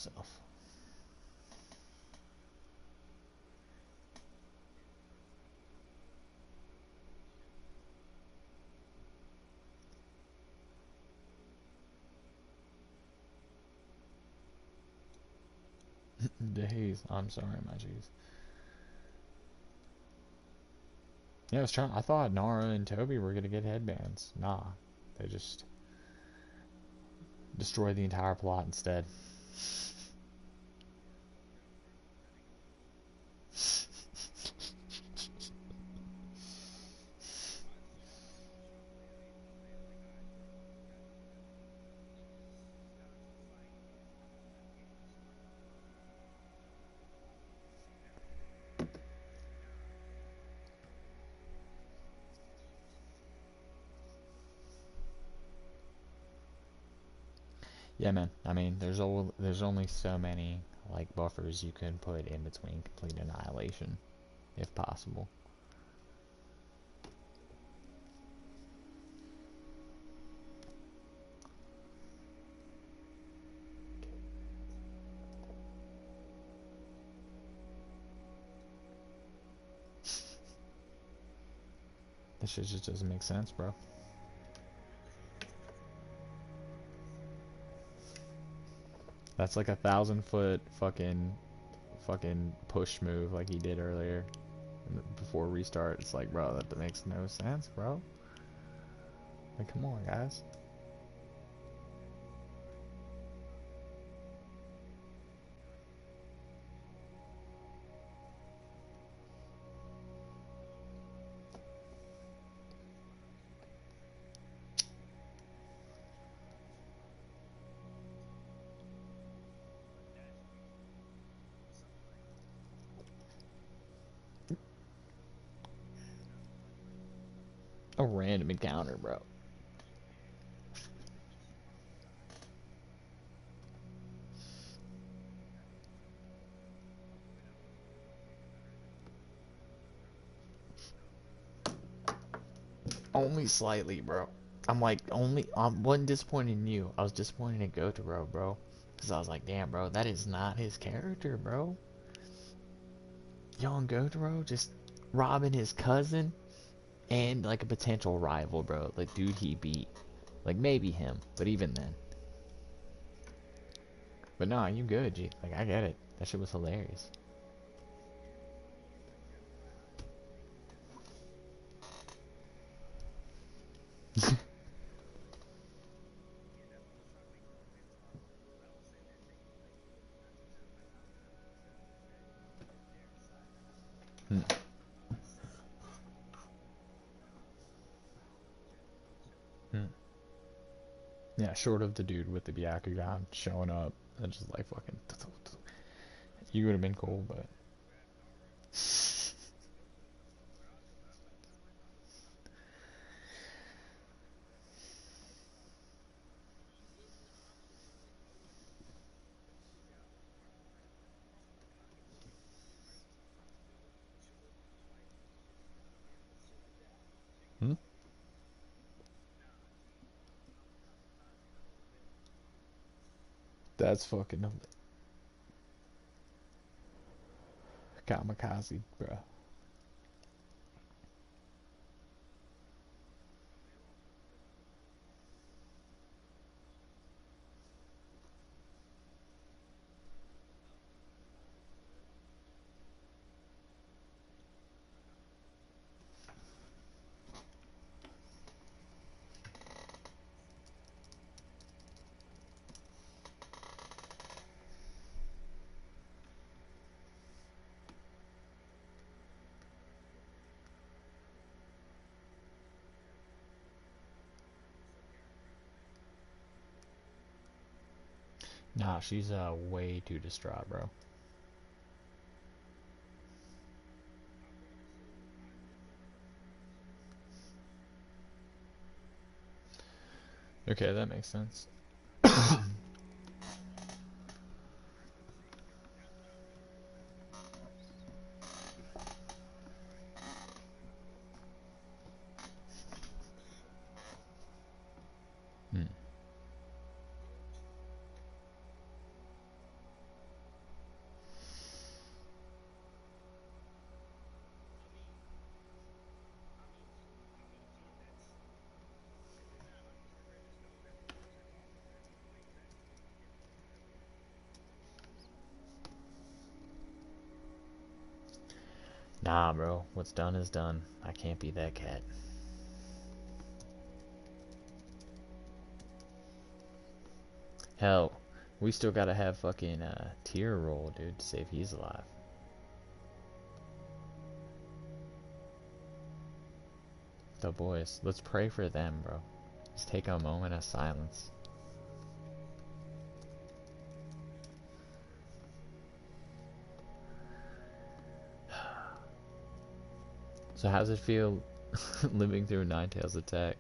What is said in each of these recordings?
Self. Days. I'm sorry, my G's. Yeah, I was trying. I thought Nara and Toby were gonna get headbands. Nah, they just destroyed the entire plot instead. Yeah, man. I mean, there's only so many like buffers you can put in between complete annihilation, if possible. This shit just doesn't make sense, bro. That's like 1,000 foot fucking push move like he did earlier before restart. It's like, bro, that makes no sense, bro. Like, come on, guys. A random encounter, bro. Only slightly, bro. I'm like, I wasn't disappointed in you. I was disappointed in Gotaro, bro. Because I was like, damn, bro, that is not his character, bro. Young Gotaro just robbing his cousin and like a potential rival, bro. Like, dude, he beat. Like, maybe him, but even then. But nah, you good, G. Like, I get it. That shit was hilarious. Hmm. Hmm. Yeah, short of the dude with the Byakugan showing up and just like fucking. You would have been cool, but. Hmm? That's fucking kamikaze, bro. Nah, she's way too distraught, bro. Okay, that makes sense. Hmm. Nah, bro. What's done is done. I can't be that cat. Hell, we still gotta have fucking tier roll, dude, to see if he's alive. The boys. Let's pray for them, bro. Let's take a moment of silence. So how's it feel living through Ninetales attack?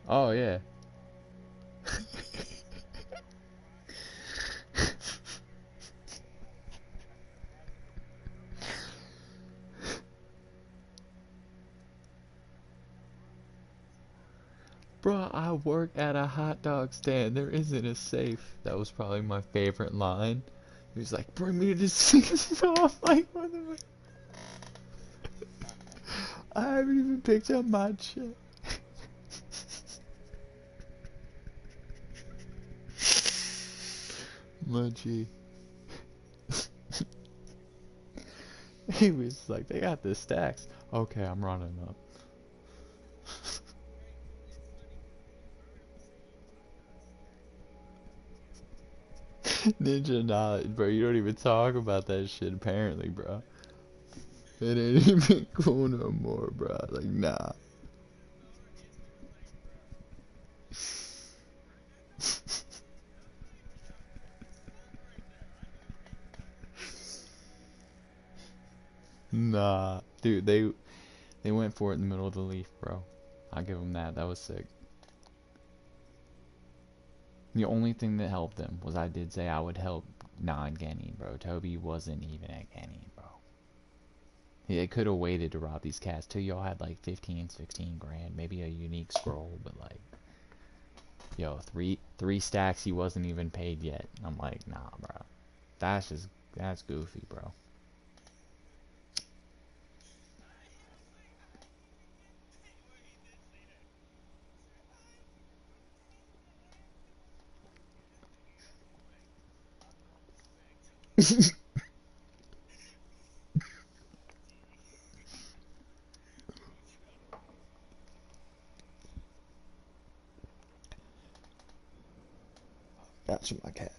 Oh yeah. Bro, I work at a hot dog stand. There isn't a safe. That was probably my favorite line. He was like, bring me to this safe. I'm like, what the I haven't even picked up my check. Munchie. He was like, they got the stacks. Okay, I'm running up. Ninja knowledge, bro. You don't even talk about that shit, apparently, bro. It ain't even cool no more, bro. Like, nah. Nah. Dude, they went for it in the middle of the leaf, bro. I'll give them that. That was sick. The only thing that helped them was I did say I would help non-Genin, bro. Toby wasn't even at Genin, bro. They could have waited to rob these cats till y'all had like 15, 16 grand. Maybe a unique scroll, but like, yo, three stacks he wasn't even paid yet. I'm like, nah, bro. That's goofy, bro. That's my cat.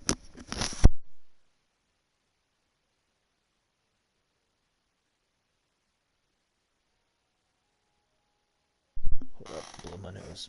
Hold up, blow my nose.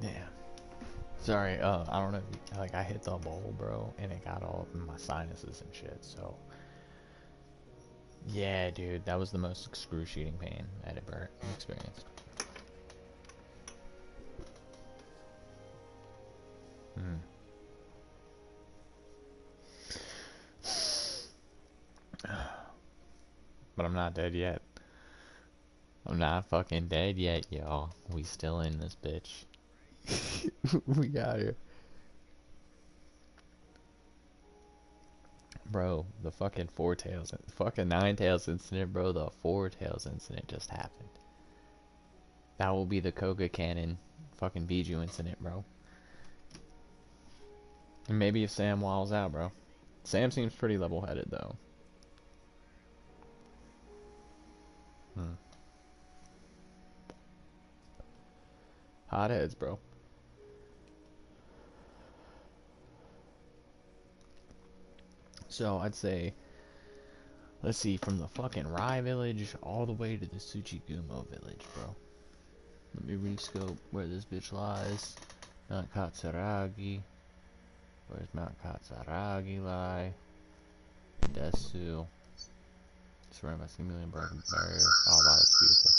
Yeah. Sorry, I don't know if you, like I hit the bowl, bro, and it got all up in my sinuses and shit, so yeah, dude, that was the most excruciating pain I'd ever experienced. Mm. But I'm not dead yet. I'm not fucking dead yet, y'all. We still in this bitch. We got here. Bro, the fucking four tails, fucking nine tails incident, bro. The four tails incident just happened. That will be the Koga cannon fucking Biju incident, bro. And maybe if Sam walls out, bro. Sam seems pretty level-headed, though. Hmm. Hot heads, bro. So I'd say, let's see, from the fucking Rai village all the way to the Tsuchigumo village, bro. Let me rescope where this bitch lies. Mount Katsuragi. Where's Mount Katsuragi lie? Desu. Surrounded by 6 million broken barrier. Oh wow, that's beautiful.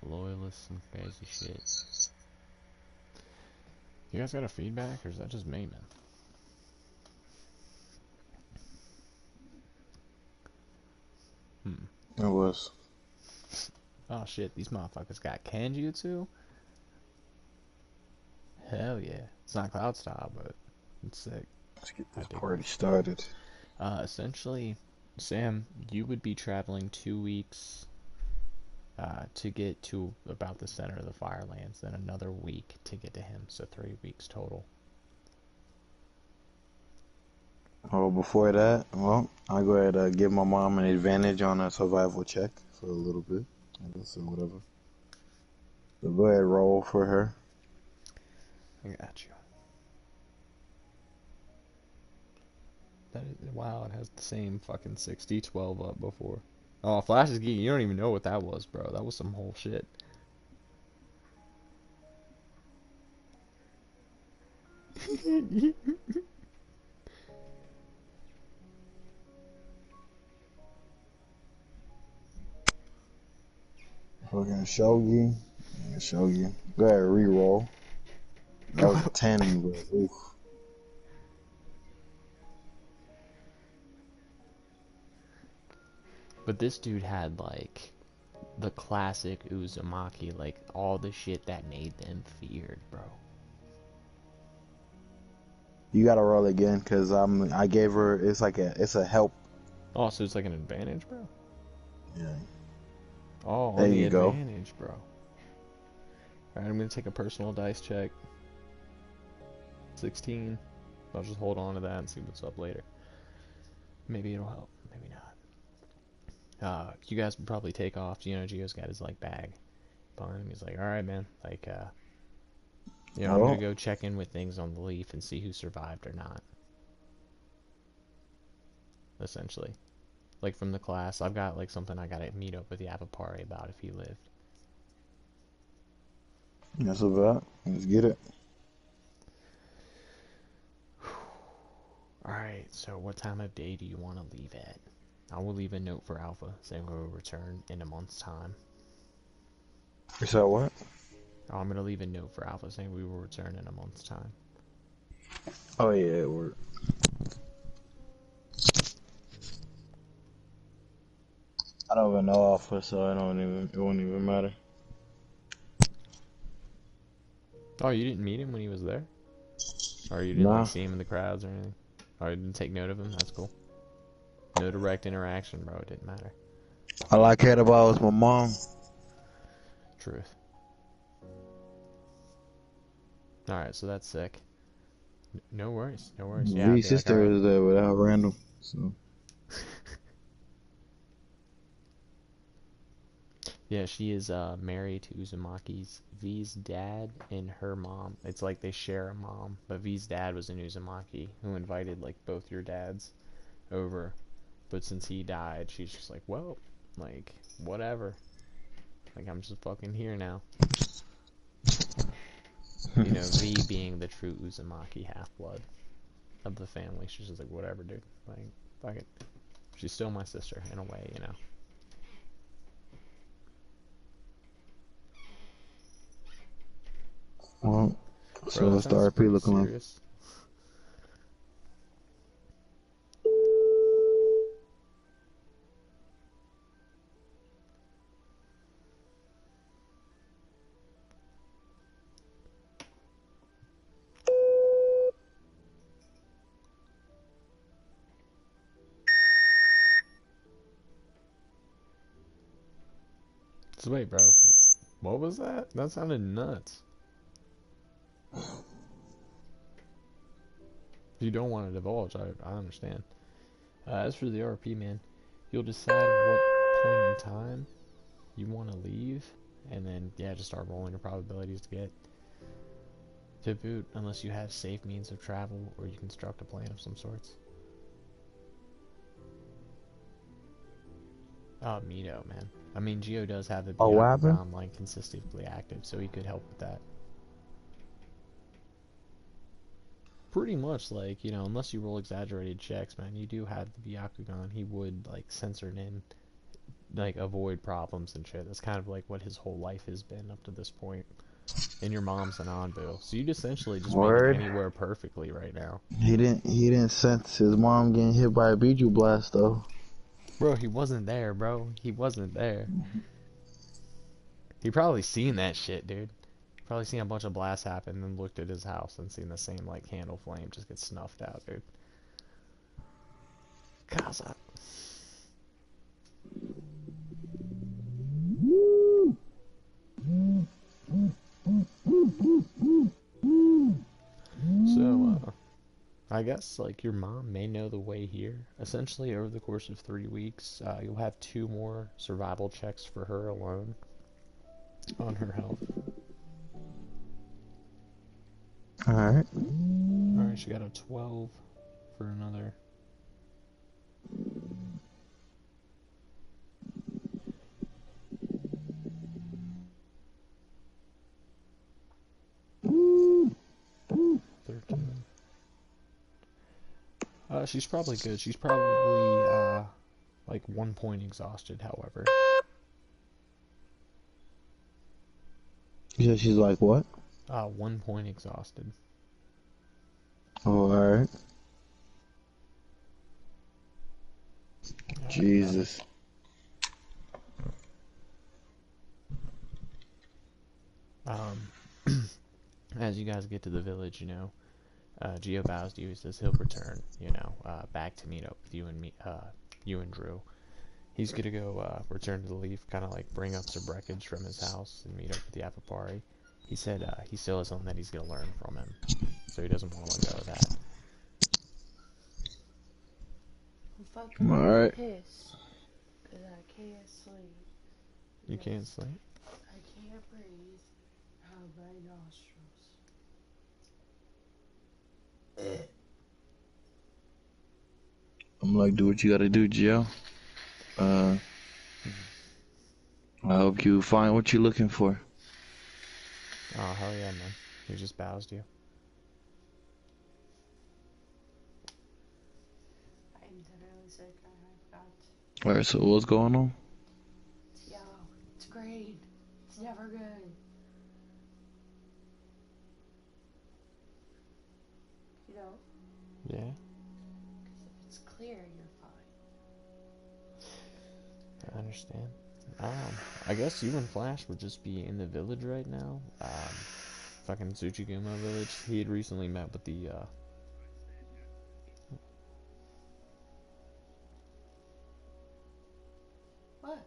Loyalists and crazy shit. You guys got a feedback, or is that just me, man? It was. Oh shit, these motherfuckers got Kenjutsu? Hell yeah. It's not Cloud Style, but it's sick. Let's get I this dig party started. Essentially, Sam, you would be traveling 2 weeks to get to about the center of the Firelands, then another week to get to him, so 3 weeks total. Oh, before that, well, I'll go ahead and give my mom an advantage on a survival check for a little bit, I guess, or whatever. So go ahead, roll for her. I got you. That is, wow, it has the same fucking 60-12 up before. Oh, Flash is geeky. You don't even know what that was, bro. That was some whole shit. Fucking Shogi. Yeah, Shogi. Go ahead, re-roll. That was a 10, but oof. But this dude had, like, the classic Uzumaki, like, all the shit that made them feared, bro. You gotta roll again, cause I gave her, it's a help. Oh, so it's like an advantage, bro? Yeah. Oh, There on the you go. advantage, bro. Alright, I'm gonna take a personal dice check. 16. I'll just hold on to that and see what's up later. Maybe it'll help, maybe not. You guys would probably take off. You know, Gio's got his, like, bag behind him. He's like, alright, man. Like, you know, I'm gonna Oh, go check in with things on the leaf and see who survived or not. Essentially. Like, from the class, I've got, like, something I gotta meet up with Yapapari about if he lived. that's about. Let's get it. Alright, so what time of day do you want to leave at? I will leave a note for Alpha saying we'll return in a month's time. You said what? Oh, I'm going to leave a note for Alpha saying we will return in a month's time. Oh yeah, it worked. I don't even know Alpha, so it won't even matter. Oh, you didn't meet him when he was there? Or you didn't, like, Nah. see him in the crowds or anything? Or you didn't take note of him? That's cool. No direct interaction, bro. It didn't matter. All I cared about was my mom. Truth. Alright, so that's sick. No worries, no worries. Yeah, I'd V's be like, sister alright. was there without random. So Yeah, she is married to Uzumaki's V's dad and her mom. It's like they share a mom, but V's dad was an Uzumaki who invited, like, both your dads over. But since he died, she's just like, well, like, whatever. Like, I'm just fucking here now. You know, V being the true Uzumaki half-blood of the family. She's just like, whatever, dude. Like, fuck it. She's still my sister, in a way, you know. well, Bro, so that what's the sounds RP pretty looking like? serious. So wait, bro. What was that? That sounded nuts. If you don't want to divulge, I understand. As for the RP, man, You'll decide what point in time you want to leave, and then yeah, just start rolling your probabilities to get to boot, unless you have safe means of travel or you construct a plan of some sorts. Mito, man. I mean, Geo does have the Oh, what happened? Byakugan like consistently active, so he could help with that. Pretty much, like, you know, unless you roll exaggerated checks, man, you do have the Byakugan. He would, like, censor it in, like, avoid problems and shit. That's kind of like what his whole life has been up to this point. And your mom's an Anbu. So you'd essentially just make it Word. anywhere perfectly right now. He didn't sense his mom getting hit by a Biju blast though. Bro, he wasn't there, bro. He wasn't there. He probably seen that shit, dude. Probably seen a bunch of blasts happen and looked at his house and seen the same, like, candle flame just get snuffed out, dude. Kaza. So, I guess, like, your mom may know the way here. Essentially, over the course of 3 weeks, you'll have 2 more survival checks for her alone on her health. Alright. Alright, she got a 12 for another. She's probably good. She's probably, like 1 point exhausted, however. Yeah, she's like, what? 1 point exhausted. Oh, alright. Jesus. As you guys get to the village, you know, Geo bows to you. He says he'll return, you know, back to meet up with you and me, you and Drew. He's gonna go return to the Leaf, kind of like bring up some wreckage from his house and meet up with the Apapari. He said he still has something that he's gonna learn from him, so he doesn't want to let go of that. I'm fucking Alright. pissed because I can't sleep. You can't sleep? I can't breathe out of my nostrils. I'm like, do what you gotta do, Gio. I hope you find what you're looking for. Oh, hell yeah, man. He just bows to you. I'm literally sick. I've got. Alright, so what's going on? It's yellow. It's green. It's never good. You know? Yeah? Because if it's clear, you're fine. I understand. I guess you and Flash would just be in the village right now. Fucking Tsuchiguma village. He had recently met with the, What?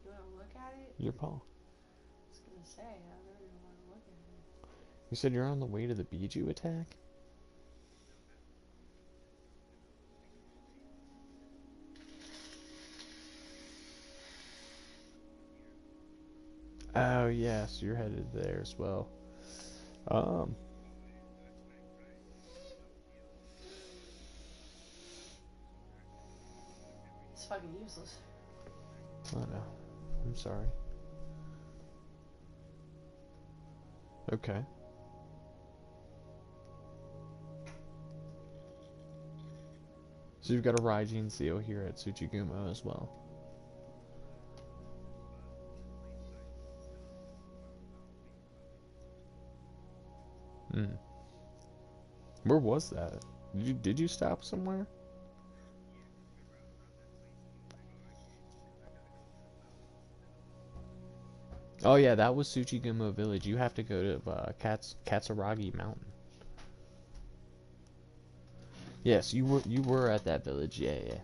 You want to look at it? your paw. I was going to say, I don't really want to look at it. You said you're on the way to the Biju attack? Oh, yes, you're headed there as well. It's fucking useless. I know. I'm sorry. Okay. So you've got a Raijin Seal here at Tsuchigumo as well. Hmm. Where was that? Did you stop somewhere? Oh yeah, that was Tsuchigumo Village. You have to go to Katsuragi Mountain. Yes, you were at that village. Yeah, yeah.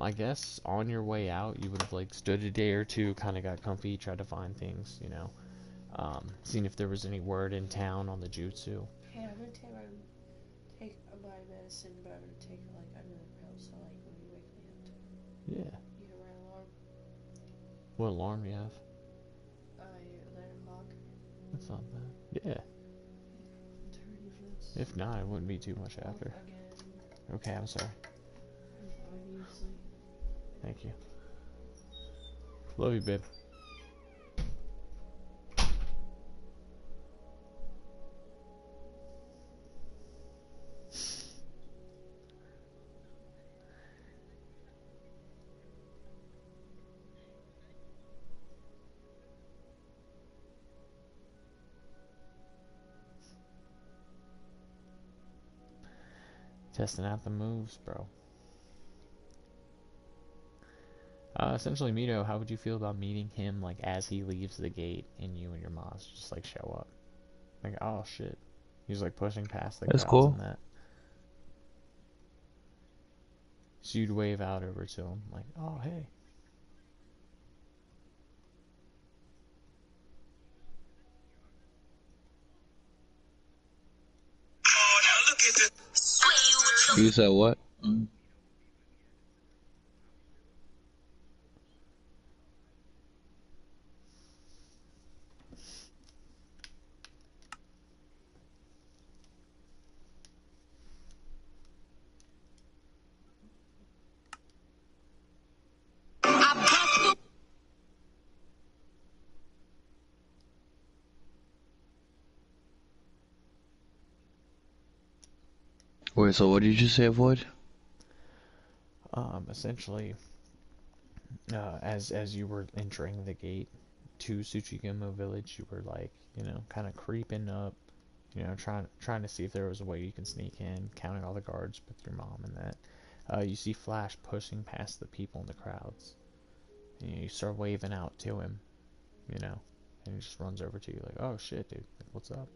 I guess on your way out, you would have like stood a day or two, kind of got comfy, tried to find things, you know, seen if there was any word in town on the jutsu. Hey, I'm gonna take my medicine, but I'm gonna take it like under the pill, so like when you wake me up Yeah. You hit my alarm. What alarm do you have? Your alarm clock. That's not bad. Yeah. 30 minutes. If not, it wouldn't be too much Off after. again. Okay, I'm sorry. Obviously. Thank you. Love you, babe. Testing out the moves, bro. Essentially, Mito, how would you feel about meeting him, like, as he leaves the gate and you and your Moz just, like, show up? Like, oh, shit. He's, like, pushing past the That's crowds cool. and that. So you'd wave out over to him, like, oh, hey. You said what? Wait, so what did you say, Void? Essentially, as you were entering the gate to Tsuchigamo Village, you were, like, you know, kind of creeping up, you know, trying to see if there was a way you can sneak in, counting all the guards with your mom and that. You see Flash pushing past the people in the crowds. And you start waving out to him, you know, and he just runs over to you like, oh shit, dude, like, what's up?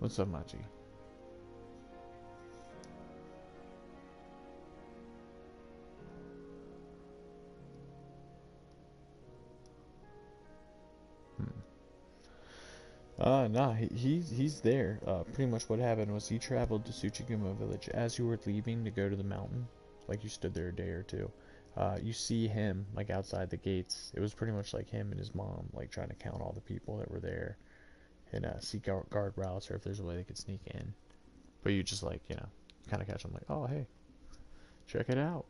What's up, Machi? Nah, he's there. Pretty much what happened was he traveled to Tsuchigamo Village. As you were leaving to go to the mountain, like you stood there a day or two, you see him, like, outside the gates. It was pretty much like him and his mom, like, trying to count all the people that were there and seek out guard routes or if there's a way they could sneak in. But you just, like, you know, kind of catch him like, oh, hey, check it out.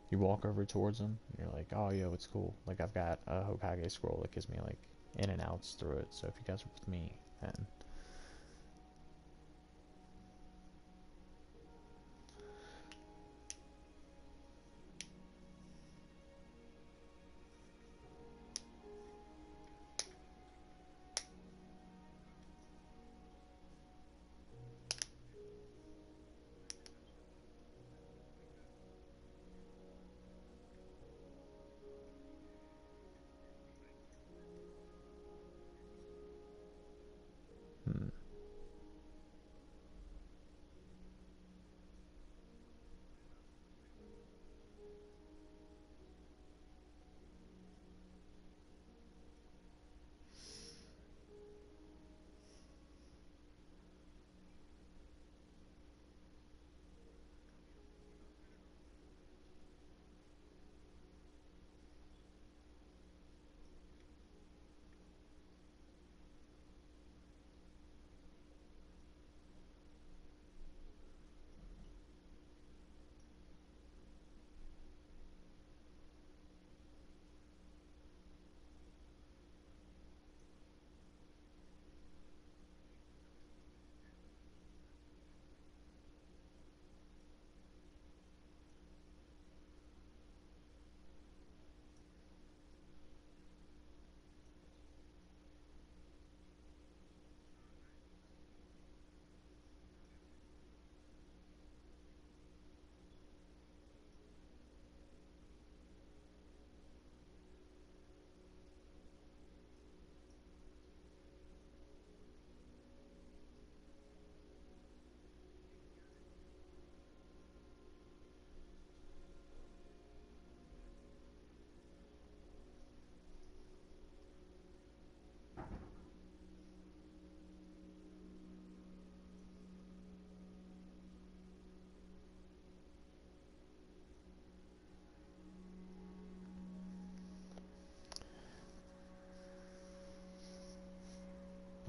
You walk over towards him, and you're like, oh, yo, it's cool. Like, I've got a Hokage scroll that gives me, like, in and outs through it. So if you guys are with me, then...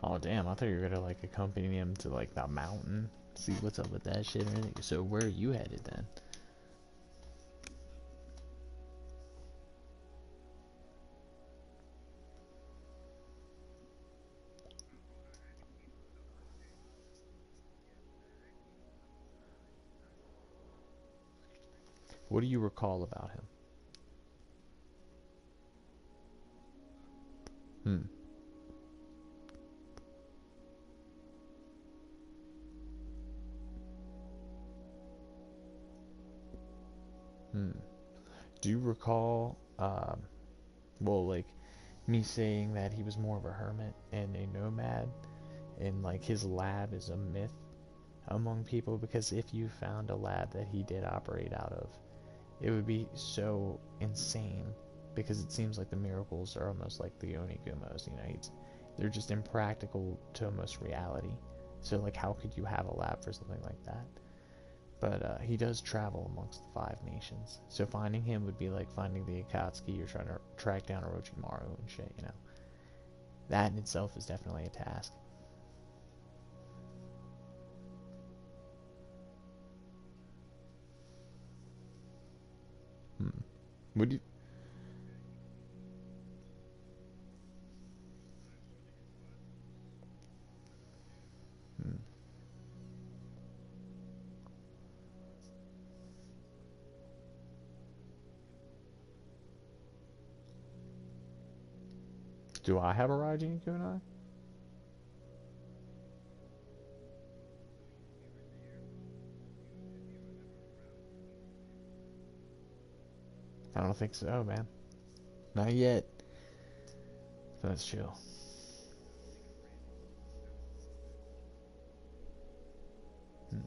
Oh damn, I thought you were gonna like accompany him to like the mountain, see what's up with that shit or anything. So where are you headed then? What do you recall about him? Hmm. Hmm. Do you recall, well, like me saying that he was more of a hermit and a nomad, and like his lab is a myth among people because if you found a lab that he did operate out of, it would be so insane because it seems like the miracles are almost like the onigumos, you know, they're just impractical to almost reality. So like how could you have a lab for something like that? But he does travel amongst the five nations. So finding him would be like finding the Akatsuki or trying to track down Orochimaru and shit, you know. That in itself is definitely a task. Hmm. Would you... Hmm. Do I have a Raijin kunai? I don't think so, man. Not yet. That's chill. Hmm.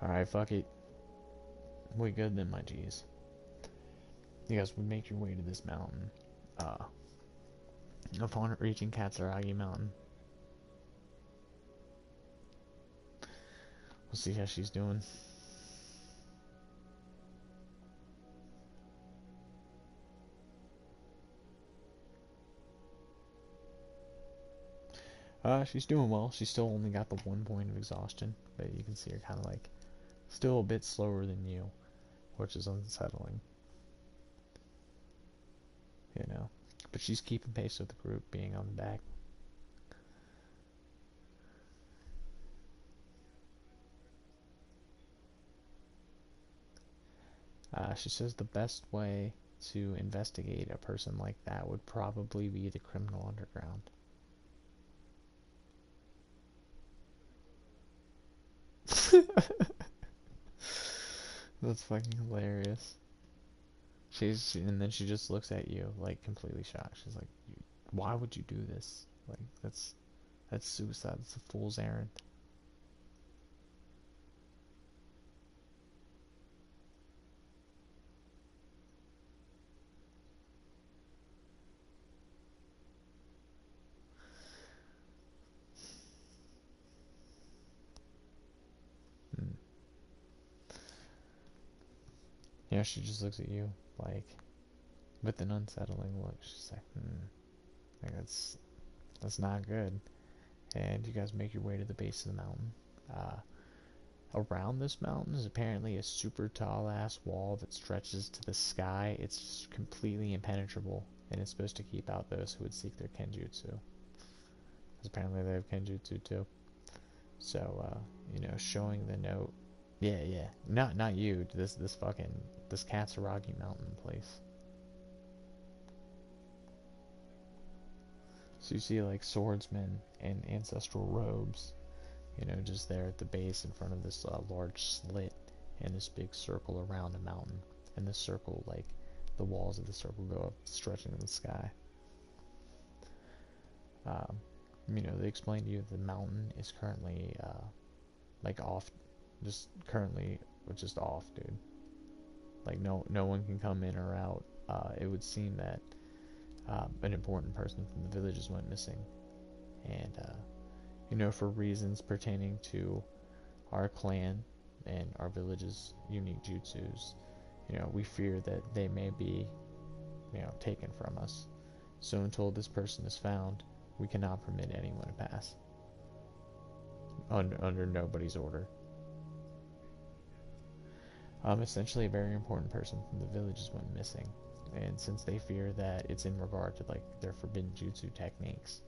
Alright, fuck it. We good then, my G's. You guys would make your way to this mountain. Uh, Upon reaching Katsuragi Mountain, we'll see how she's doing. She's doing well. She's still only got the 1 point of exhaustion, but you can see her kind of like still a bit slower than you, which is unsettling, you know. But she's keeping pace with the group being on the back. She says the best way to investigate a person like that would probably be the criminal underground. That's fucking hilarious. And then she just looks at you like completely shocked. She's like, "Why would you do this? Like that's suicide. It's a fool's errand." Hmm. Yeah, she just looks at you like with an unsettling look. She's like, like that's not good. And you guys make your way to the base of the mountain. Uh, Around this mountain is apparently a super tall ass wall that stretches to the sky. It's completely impenetrable, and it's supposed to keep out those who would seek their kenjutsu. Because apparently they have kenjutsu too. So, you know, showing the note. Yeah, yeah. Not you. This fucking this Katsuragi mountain place. So you see like swordsmen in ancestral robes, you know, just there at the base in front of this large slit and this big circle around a mountain. And this circle, like, the walls of the circle go up, stretching in the sky. Um, you know, they explain to you the mountain is currently, like, off, just currently, just off, dude. Like, no one can come in or out. It would seem that an important person from the villages went missing. And, you know, for reasons pertaining to our clan and our village's unique jutsus, you know, we fear that they may be, you know, taken from us. So until this person is found, We cannot permit anyone to pass under nobody's order. Essentially, a very important person from the village just went missing, and since they fear that it's in regard to like their forbidden jutsu techniques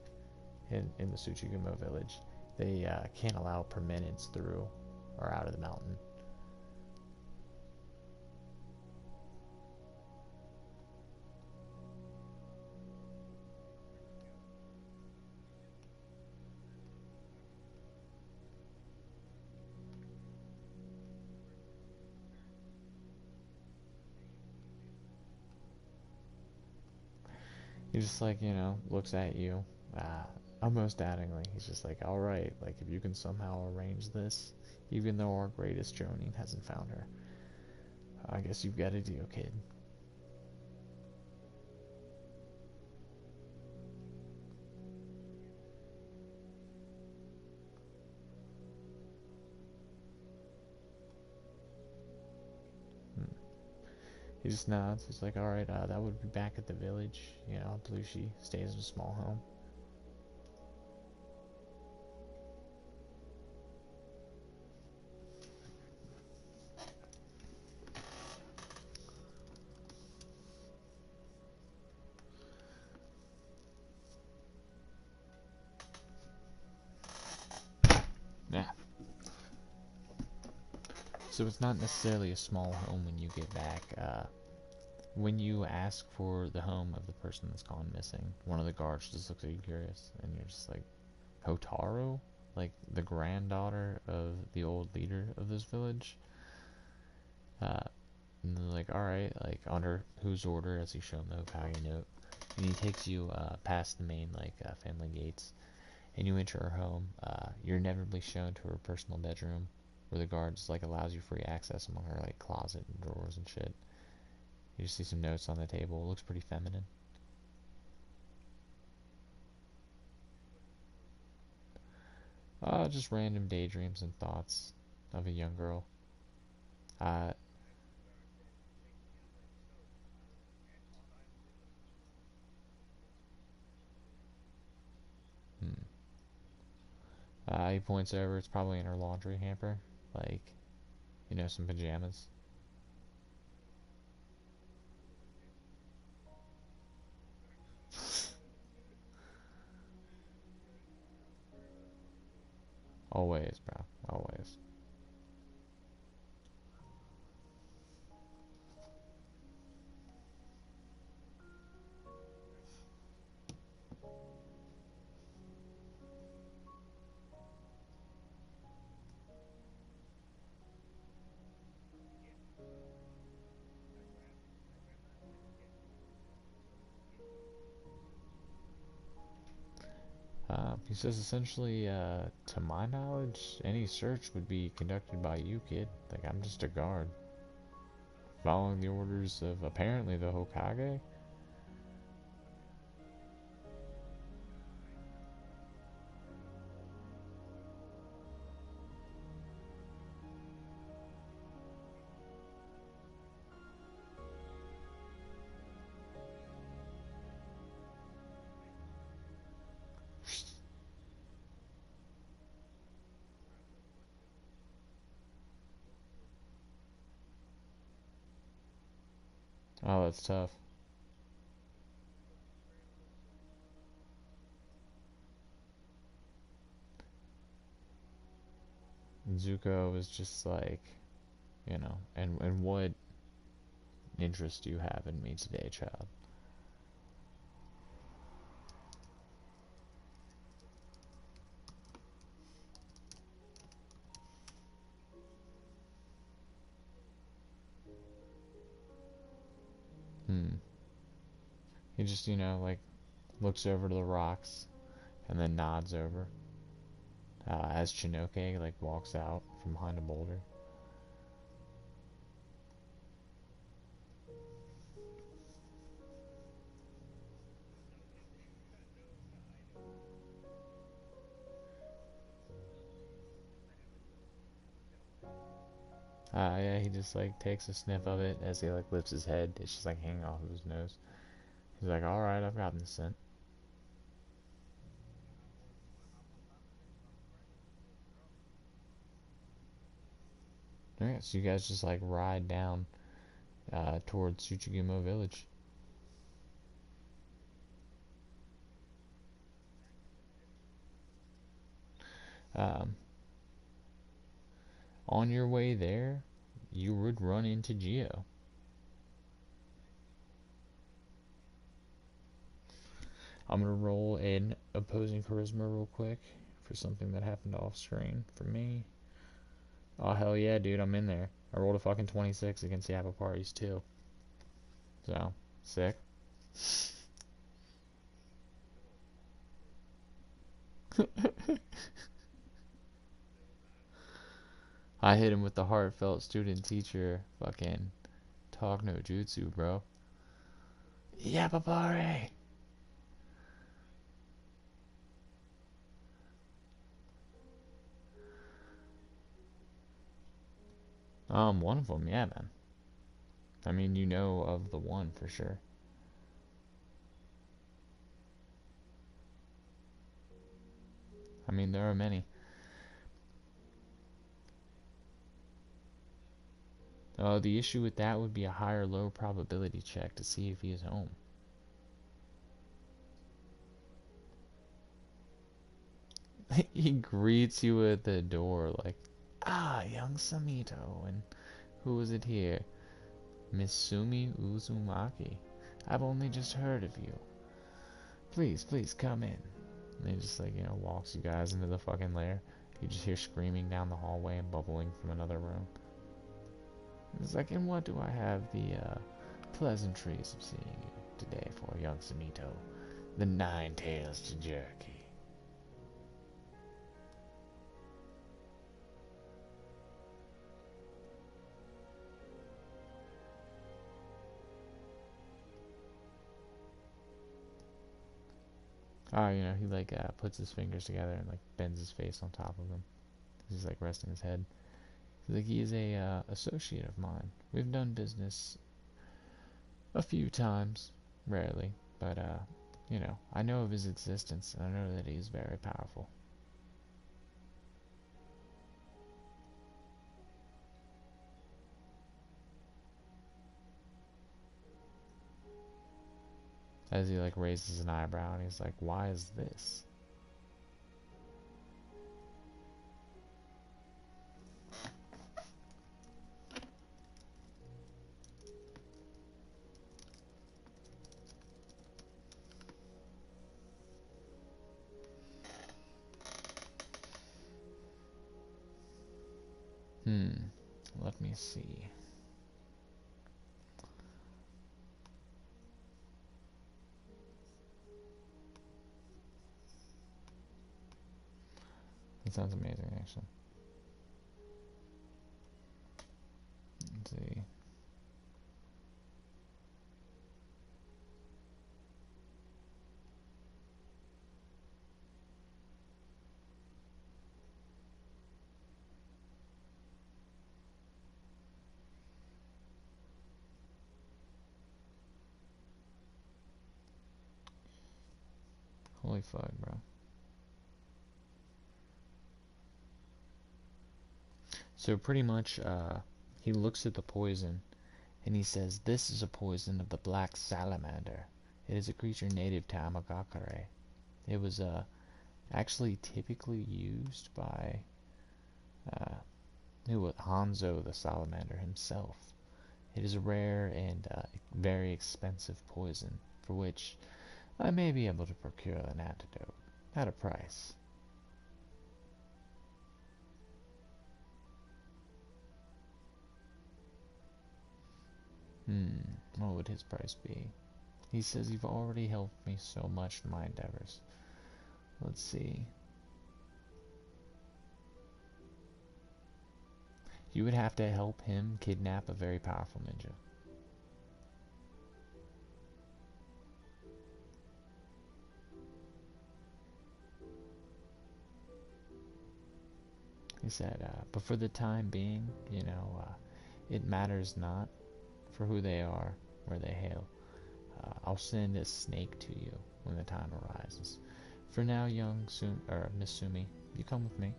in the Tsuchigumo village, they can't allow permanents through or out of the mountain. He just like, looks at you, almost doubtingly. He's just like, alright, like if you can somehow arrange this, even though our greatest Jonin hasn't found her, I guess you've got a deal, kid. Hmm. He just nods. He's like, alright, that would be back at the village. I believe she stays in a small home. Yeah. So it's not necessarily a small home when you get back. When you ask for the home of the person that's gone missing, one of the guards just looks at you curious, and you're just like, Hotaru? Like the granddaughter of the old leader of this village? Uh, and they're like, alright, like under whose order, as you show him the Hokage note. And he takes you past the main family gates, and you enter her home. You're inevitably shown to her personal bedroom, where the guards allows you free access among her closet and drawers and shit. You just see some notes on the table. It looks pretty feminine. Just random daydreams and thoughts of a young girl. Uh, hmm. He points over. It's probably in her laundry hamper. Some pajamas. Always, bro. Always. He says essentially, to my knowledge, any search would be conducted by you, kid. Like, I'm just a guard. Following the orders of apparently the Hokage? Oh, that's tough. And Zuko is just like, and what interest do you have in me today, child? Hmm. He just, looks over to the rocks and then nods over. As Chinoke, walks out from behind a boulder. Yeah, he just, takes a sniff of it as he, lifts his head. It's just, hanging off of his nose. He's like, alright, I've gotten the scent. Okay, so you guys just like ride down towards Tsuchigumo Village. Um, on your way there, you would run into Geo. I'm gonna roll an opposing charisma real quick for something that happened off screen for me. Oh hell yeah, dude, I'm in there. I rolled a fucking 26 against the Apple Parties too. So sick. I hit him with the heartfelt student teacher fucking talk no jutsu, bro. Yapapare! One of them, yeah, man. I mean, you know of the one for sure. I mean, there are many. The issue with that would be a higher low probability check to see if he is home. He greets you at the door like, ah, young Samito, and who is it here? Misumi Uzumaki. I've only just heard of you. Please, please come in. And he just like, walks you guys into the fucking lair. You just hear screaming down the hallway and bubbling from another room. He's like, and what do I have the pleasantries of seeing you today for, young Samito? The 9 tails to jerky. Oh, he like puts his fingers together and like bends his face on top of them. He's like resting his head. He's like, he is a associate of mine. We've done business a few times, rarely, but I know of his existence and I know that he is very powerful. As he like raises an eyebrow and he's like, why is this? Let me see. That sounds amazing, actually. Let's see. Holy fuck, bro. So pretty much, he looks at the poison and he says, this is a poison of the black salamander. It is a creature native to Amagakure. It was actually typically used by Hanzo the salamander himself. It is a rare and very expensive poison for which I may be able to procure an antidote at a price. What would his price be? He says, you've already helped me so much in my endeavors. Let's see. You would have to help him kidnap a very powerful ninja. He said, but for the time being, it matters not for who they are, where they hail. I'll send a snake to you when the time arises. For now, young Misumi, you come with me.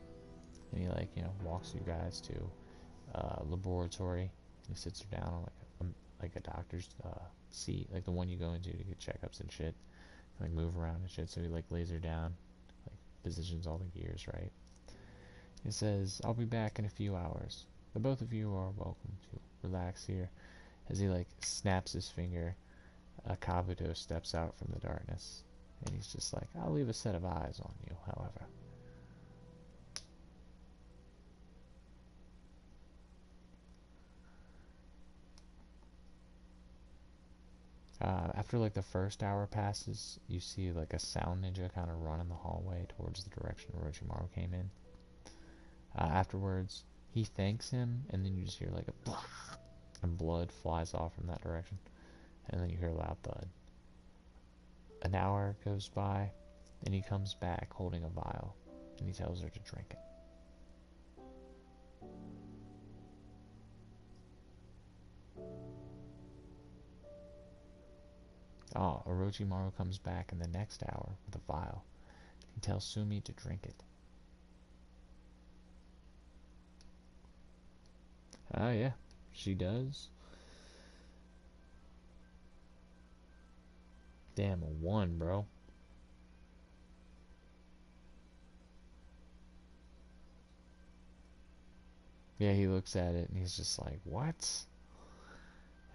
And he walks you guys to laboratory. He sits her down on like a doctor's seat, like the one you go into to get checkups and shit, like move around and shit. So he like lays her down, like positions all the gears right. He says, "I'll be back in a few hours. The both of you are welcome to relax here." As he like snaps his finger, a Kabuto steps out from the darkness, and he's just like, "I'll leave a set of eyes on you, however." After like the first hour passes, you see like a sound ninja kind of run in the hallway towards the direction Orochimaru came in. Afterwards, he thanks him, and then you just hear like a and blood flies off from that direction, and then you hear a loud thud. An hour goes by, and he comes back holding a vial, and he tells her to drink it. Oh, Orochimaru comes back in the next hour with a vial. He tells Sumi to drink it. Yeah, she does. Damn, a 1, bro. Yeah, he looks at it and he's just like, what?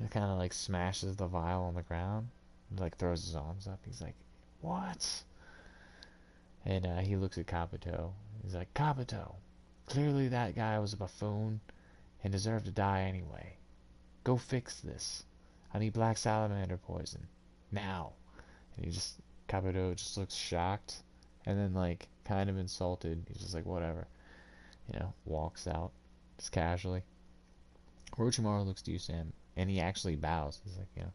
He kind of like smashes the vial on the ground. And, like throws his arms up. He's like, what? And he looks at Kabuto. He's like, Kabuto, clearly that guy was a buffoon and deserved to die anyway. Go fix this. I need black salamander poison. Now. And Kabuto just looks shocked and then like kind of insulted. He's just like, whatever. Walks out just casually. Orochimaru looks to you, Sam, and he actually bows. He's like,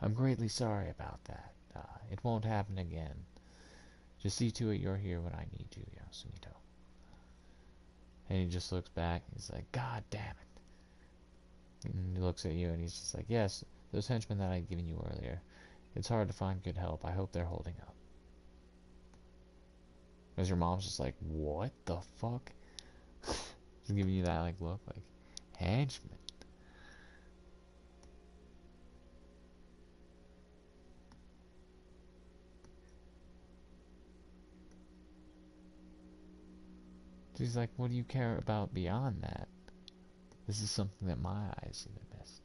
I'm greatly sorry about that. It won't happen again. Just see to it you're here when I need you, Sumito. And he just looks back. He's like, God damn it. And he looks at you and he's just like, yes, those henchmen that I'd given you earlier. It's hard to find good help. I hope they're holding up. As your mom's just like, what the fuck? Just giving you that like look, like, henchmen. She's like, what do you care about beyond that? This is something that my eyes even missed.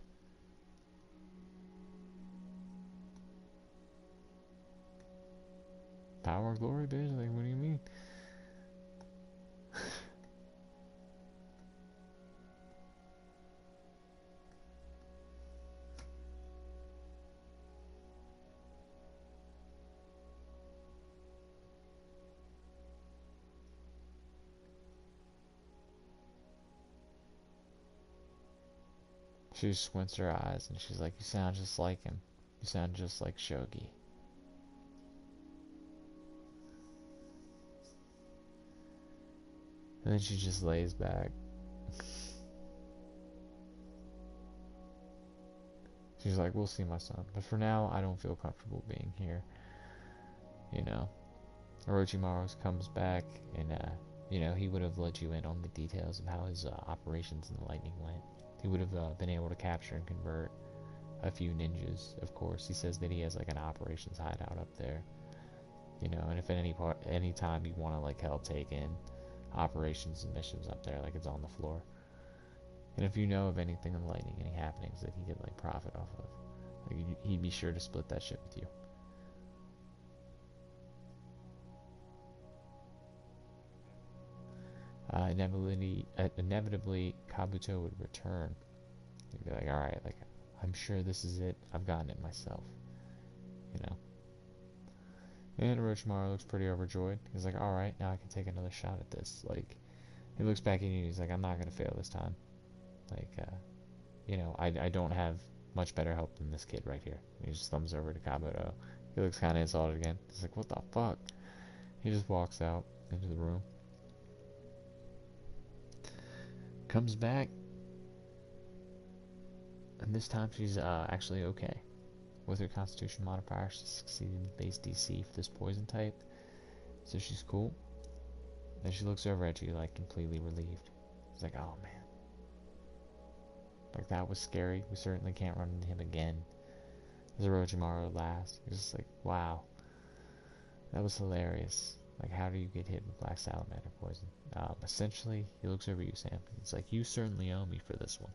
Power, glory, bitch? Like, what do you mean? She squints her eyes and she's like, you sound just like him. You sound just like Shogi. And then she just lays back. She's like, we'll see, my son. But for now, I don't feel comfortable being here. Orochimaru comes back and, he would have let you in on the details of how his operations in the lightning went. He would have been able to capture and convert a few ninjas, of course. He says that he has like an operations hideout up there. And if at any time you want to like help take in operations and missions up there, like it's on the floor. And if you know of anything in the lightning, any happenings that he could like profit off of, like he'd be sure to split that shit with you. Inevitably, Kabuto would return. He'd be like, alright, like, I'm sure this is it. I've gotten it myself. And Orochimaru looks pretty overjoyed. He's like, alright, now I can take another shot at this. Like, he looks back at you and he's like, I'm not gonna fail this time. Like, I don't have much better help than this kid right here. He just thumbs over to Kabuto. He looks kind of insulted again. He's like, what the fuck? He just walks out into the room. Comes back. And this time she's actually okay. With her constitution modifier, she succeeded in base DC for this poison type. So she's cool. Then she looks over at you like completely relieved. She's like, oh man. Like, that was scary. We certainly can't run into him again. As Orochimaru laughs. He's just like, wow. That was hilarious. Like, how do you get hit with black salamander poison? Essentially, he looks over at you, Sam. He's like, you certainly owe me for this one.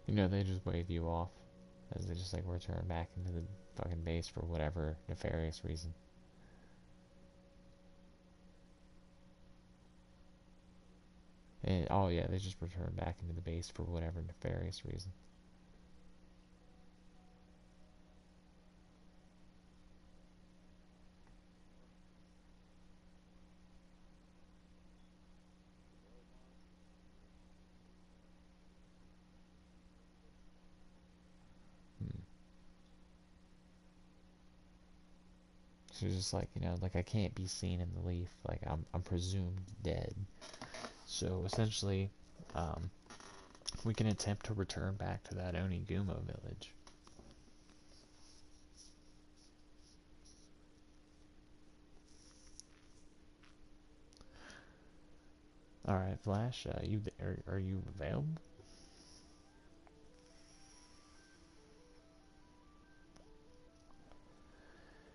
You know, they just wave you off as they just like return back into the fucking base for whatever nefarious reason. And oh yeah, they just return back into the base for whatever nefarious reason. Hmm. She's just like, you know, like I can't be seen in the leaf. Like I'm presumed dead. So essentially, um, we can attempt to return back to that Onigumo village. All right, Flash, are you available?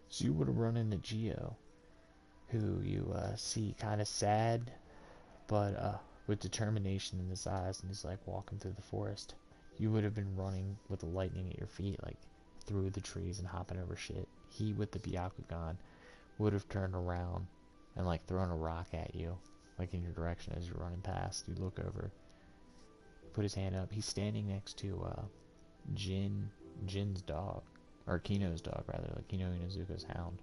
So you would have run into Geo, who you see kind of sad, but with determination in his eyes, and he's like walking through the forest. You would have been running with the lightning at your feet, like through the trees and hopping over shit. He, with the Byakugan, would have turned around and like thrown a rock at you, like in your direction as you're running past. You look over, put his hand up. He's standing next to Jin's dog, or Kino's dog rather, like Kino Inazuka's hound.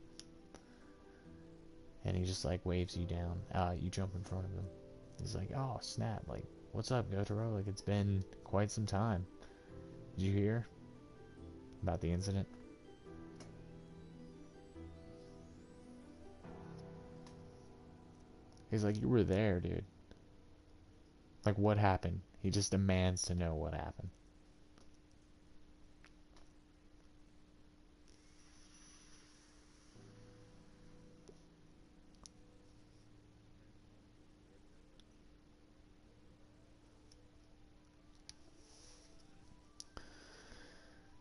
And he just like waves you down. You jump in front of him. He's like, oh snap, like, what's up, Gotaro? Like, it's been quite some time. Did you hear about the incident? He's like, you were there, dude. Like, what happened? He just demands to know what happened.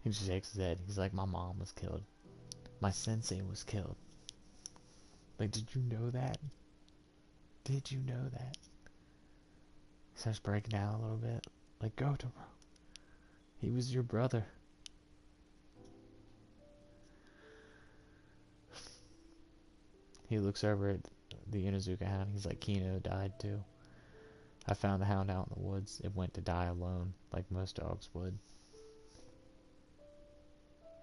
He just shakes his head. He's like, my mom was killed. My sensei was killed. Like, did you know that? Did you know that? He starts breaking down a little bit. Like, Gotaro. He was your brother. He looks over at the Inazuka hound. He's like, Kino died too. I found the hound out in the woods. It went to die alone, like most dogs would.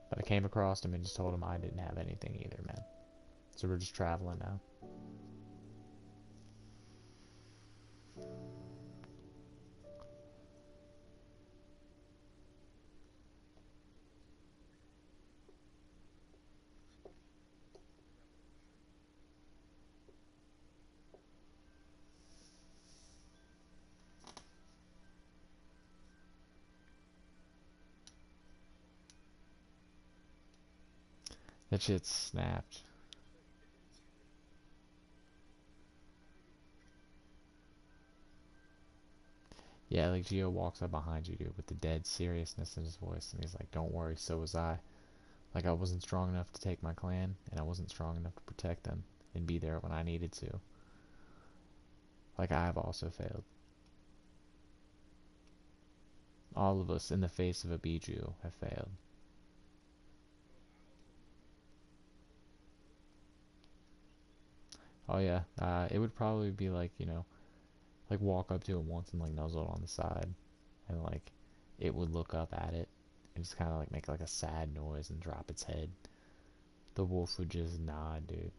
But I came across him and just told him I didn't have anything either, man. So we're just traveling now. That shit snapped. Yeah, like Gio walks up behind you, dude, with the dead seriousness in his voice, and he's like, don't worry, so was I. Like, I wasn't strong enough to take my clan, and I wasn't strong enough to protect them, and be there when I needed to. Like, I have also failed. All of us, in the face of a Biju, have failed. Oh yeah, it would probably be like, you know, like walk up to it once and like nuzzle it on the side, and like it would look up at it and just kind of like make like a sad noise and drop its head. The wolf would just nod, dude.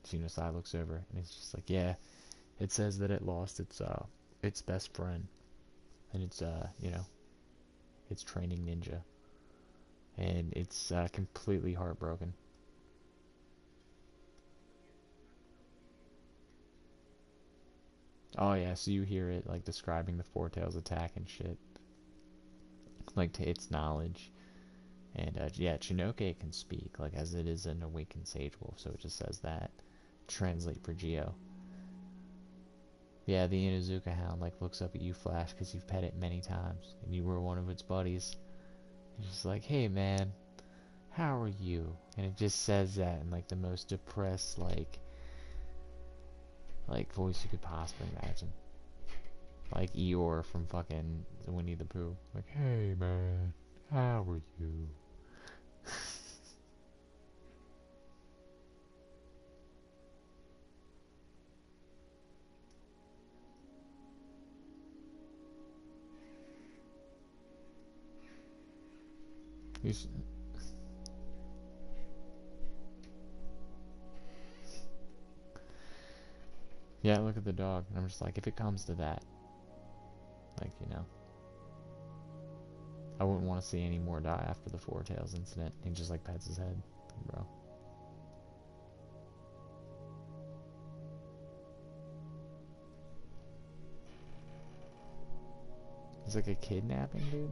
Shinosai looks over and he's just like, yeah, it says that it lost its best friend, and it's you know, its training ninja, and it's completely heartbroken. Oh yeah, so you hear it like describing the Four Tails attack and shit, like to its knowledge. And yeah, Chinoke can speak, like, as it is an awakened sage wolf, so it just says that. Translate for Geo. Yeah, the Inuzuka hound, like, looks up at you, Flash, because you've pet it many times, and you were one of its buddies. It's just like, hey, man, how are you? And it just says that in, like, the most depressed, like voice you could possibly imagine. Like Eeyore from fucking Winnie the Pooh. Like, hey, man, how are you? He's, yeah, look at the dog. And I'm just like, if it comes to that, like, I wouldn't want to see any more die after the Four Tails incident. He just, like, pets his head. Bro. It's like a kidnapping, dude.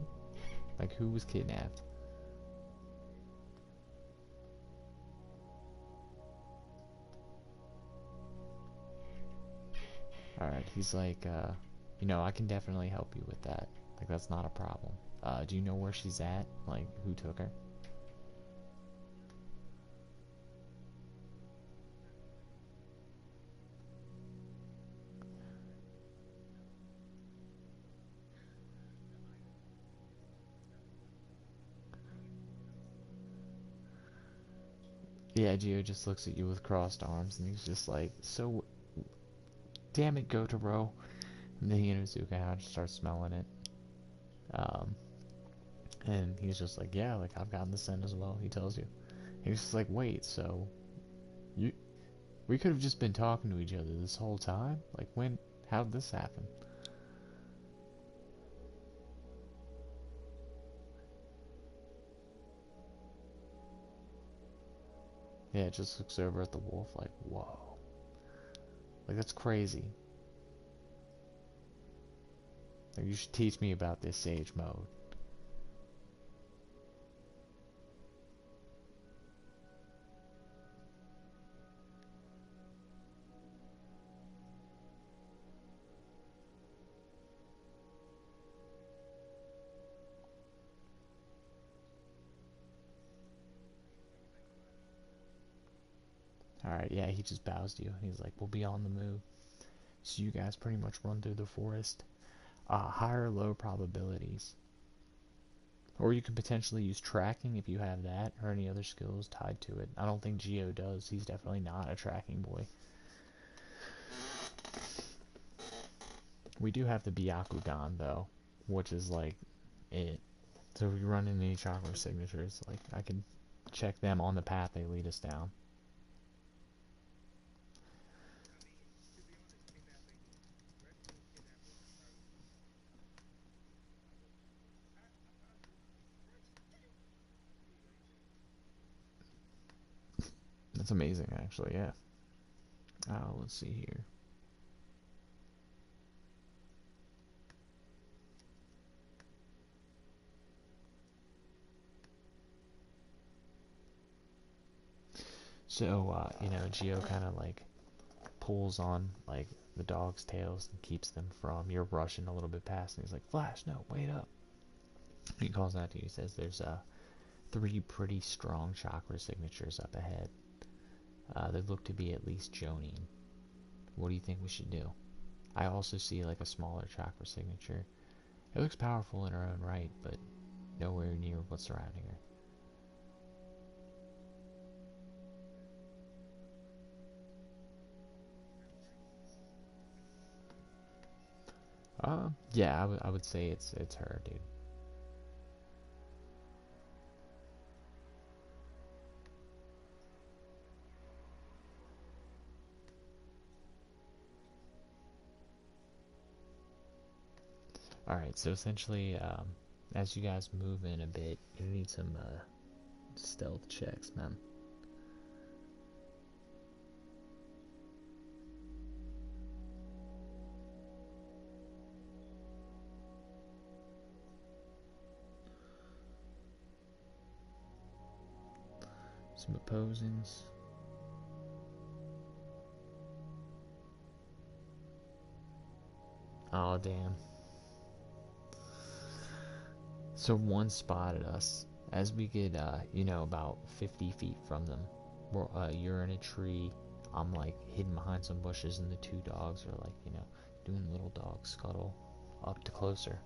Like, who was kidnapped? Alright, he's like, I can definitely help you with that. Like, that's not a problem. Do you know where she's at? Like, who took her? Yeah, Gio just looks at you with crossed arms, and he's just like, so, damn it, Gotaro. And then Inuzuka Hound starts smelling it. Um, and he's just like, yeah, like, I've gotten the scent as well, he tells you. And he's just like, wait, so, we could have just been talking to each other this whole time? Like, how'd this happen? Yeah, it just looks over at the wolf like, whoa. Like, that's crazy. Like, you should teach me about this sage mode. Alright, yeah, he just bows to you. He's like, we'll be on the move. So you guys pretty much run through the forest. High or low probabilities. Or you could potentially use tracking if you have that, or any other skills tied to it. I don't think Geo does. He's definitely not a tracking boy. We do have the Byakugan, though, which is, like, it. So if we run into any chakra signatures, like, I can check them on the path they lead us down. That's amazing, actually, yeah. Let's see here. So, Geo kind of, like, pulls on, like, the dog's tails and keeps them from, you're rushing a little bit past, and he's like, Flash, no, wait up. He calls out to you, he says, there's, 3 pretty strong chakra signatures up ahead. They look to be at least Jonin. What do you think we should do? I also see, like, a smaller chakra signature. It looks powerful in her own right, but nowhere near what's surrounding her. Yeah, I would say it's her, dude. Alright, so essentially, as you guys move in a bit, you need some, stealth checks, man. Some opposings. Oh, damn. So one spotted us. As we get, about 50 feet from them, you're in a tree. I'm, like, hidden behind some bushes, and the two dogs are, like, doing little dog scuttle up to closer.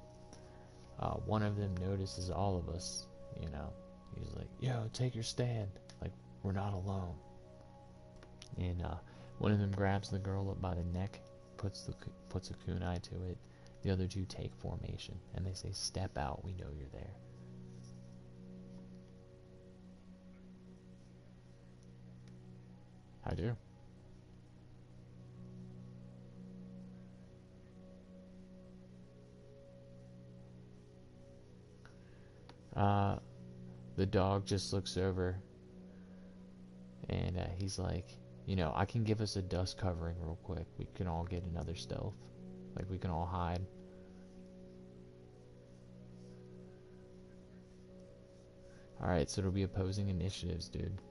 One of them notices all of us, He's like, yo, take your stand. Like, we're not alone. And one of them grabs the girl up by the neck, puts a kunai to it. The other two take formation, and they say, step out, we know you're there. I do. The dog just looks over, and he's like, I can give us a dust covering real quick. We can all get another stealth. Like, we can all hide. Alright, so it'll be opposing initiatives, dude.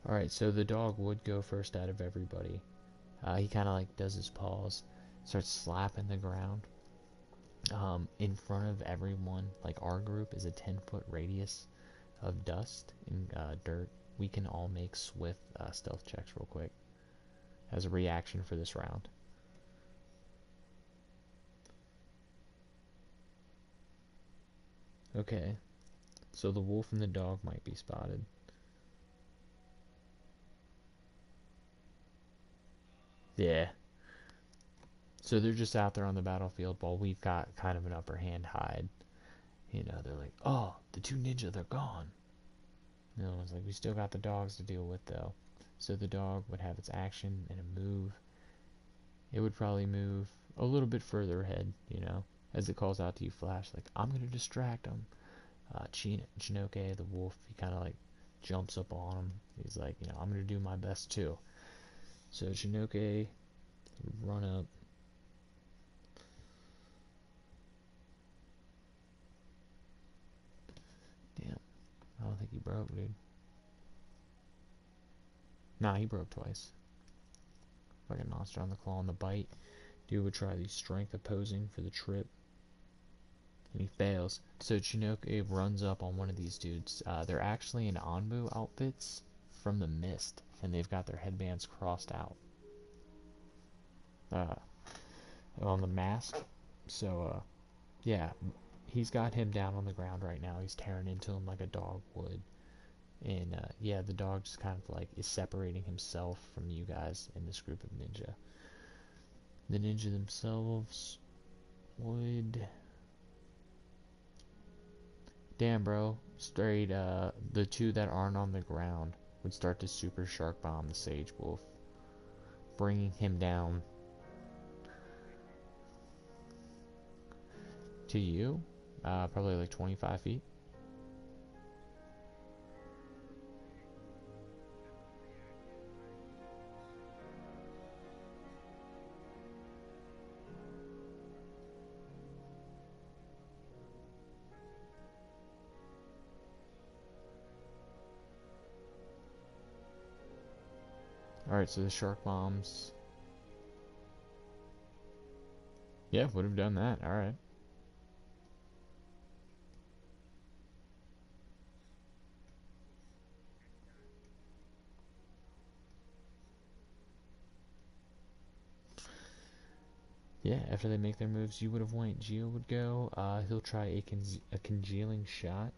Alright, so the dog would go first out of everybody. He kind of like does his paws, starts slapping the ground. In front of everyone, like our group, is a 10-foot radius of dust and dirt. We can all make swift stealth checks real quick as a reaction for this round. Okay, so the wolf and the dog might be spotted. Yeah. So they're just out there on the battlefield while we've got kind of an upper hand hide. They're like, oh, the two ninja, they're gone. The other one's like, we still got the dogs to deal with, though. So the dog would have its action and a move. It would probably move a little bit further ahead, as it calls out to you, Flash, like, I'm going to distract him. Chinoke, the wolf, he kind of like jumps up on him. He's like, I'm going to do my best too. So Chinoke would run up. Damn, I don't think he broke, dude. Nah, he broke twice. Fucking monster on the claw and the bite. Dude would try the strength opposing for the trip. And he fails. So Chinoke runs up on one of these dudes. They're actually in Anbu outfits from the mist. And they've got their headbands crossed out. On the mask. So, yeah. He's got him down on the ground right now. He's tearing into him like a dog would. And, yeah, the dog just kind of like is separating himself from you guys in this group of ninja. The ninja themselves would... Damn, bro. Straight, the two that aren't on the ground would start to super shark bomb the Sage Wolf, bringing him down to you, probably like 25 feet. Alright, so the shark bombs. Yeah, would have done that. Alright. Yeah, after they make their moves, you would have went. Geo would go. He'll try a congealing shot.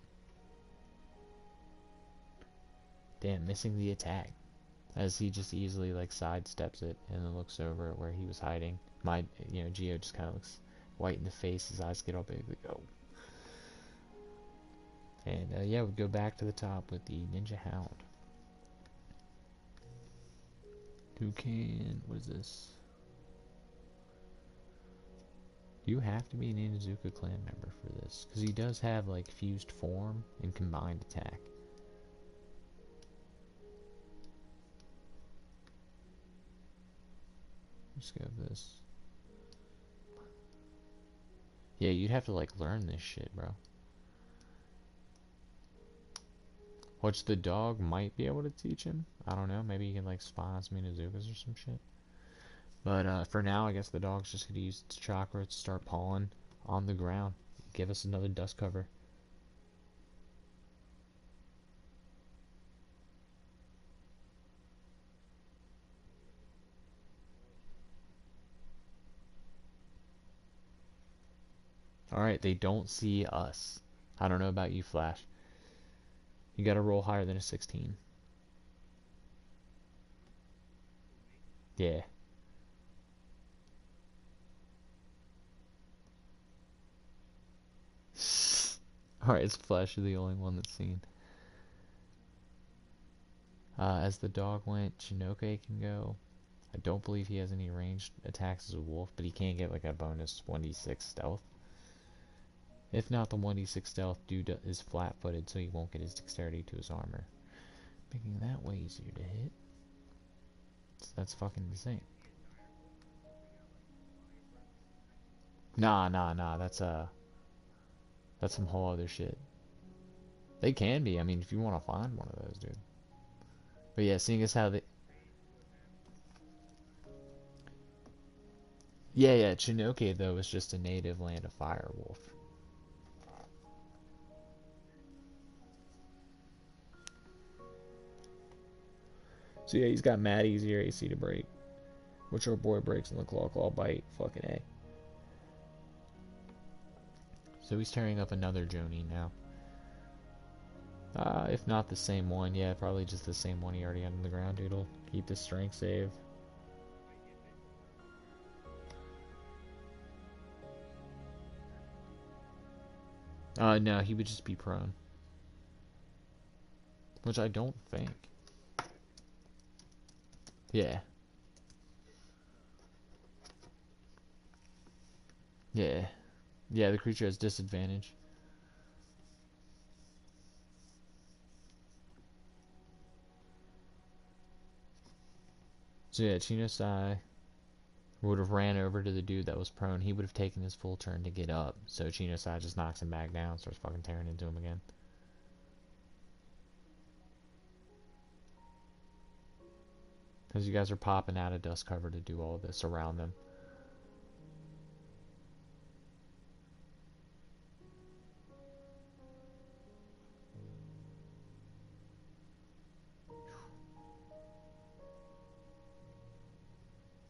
Damn, missing the attack. As he just easily like sidesteps it and then looks over at where he was hiding. Geo just kind of looks white in the face. His eyes get all big. Like, oh. And yeah, we go back to the top with the Ninja Hound. What is this? You have to be an Inazuka clan member for this, because he does have like fused form and combined attack. Let's go with this. Yeah, you'd have to like learn this shit, bro. Which the dog might be able to teach him. I don't know. Maybe he can like spawn on some Inazukas or some shit. But for now, I guess the dog's just gonna use its chakra to start pawing on the ground. Give us another dust cover. Alright, they don't see us. I don't know about you, Flash. You gotta roll higher than a 16. Yeah. Alright, it's Flash is the only one that's seen. As the dog went, Chinoke can go. I don't believe he has any ranged attacks as a wolf, but he can get like a bonus 1d6 stealth. If not, the 1d6 stealth dude is flat-footed, so he won't get his dexterity to his armor, making that way easier to hit. So that's fucking insane. Nah, that's some whole other shit. They can be, I mean, if you want to find one of those, dude. But yeah, seeing as how they... Yeah, Chinoke, though, is just a native Land of Fire wolf. So yeah, he's got mad easier AC to break. Which our boy breaks in the Claw Bite. Fucking A. So he's tearing up another Jonin now. If not the same one, yeah, probably just the same one he already had on the ground, dude. He'll keep the strength save. No, he would just be prone. Which I don't think. Yeah. Yeah. Yeah, the creature has disadvantage. So yeah, Chinosai would have ran over to the dude that was prone. He would have taken his full turn to get up. So Chinosai just knocks him back down, starts fucking tearing into him again. Because you guys are popping out of dust cover to do all of this around them.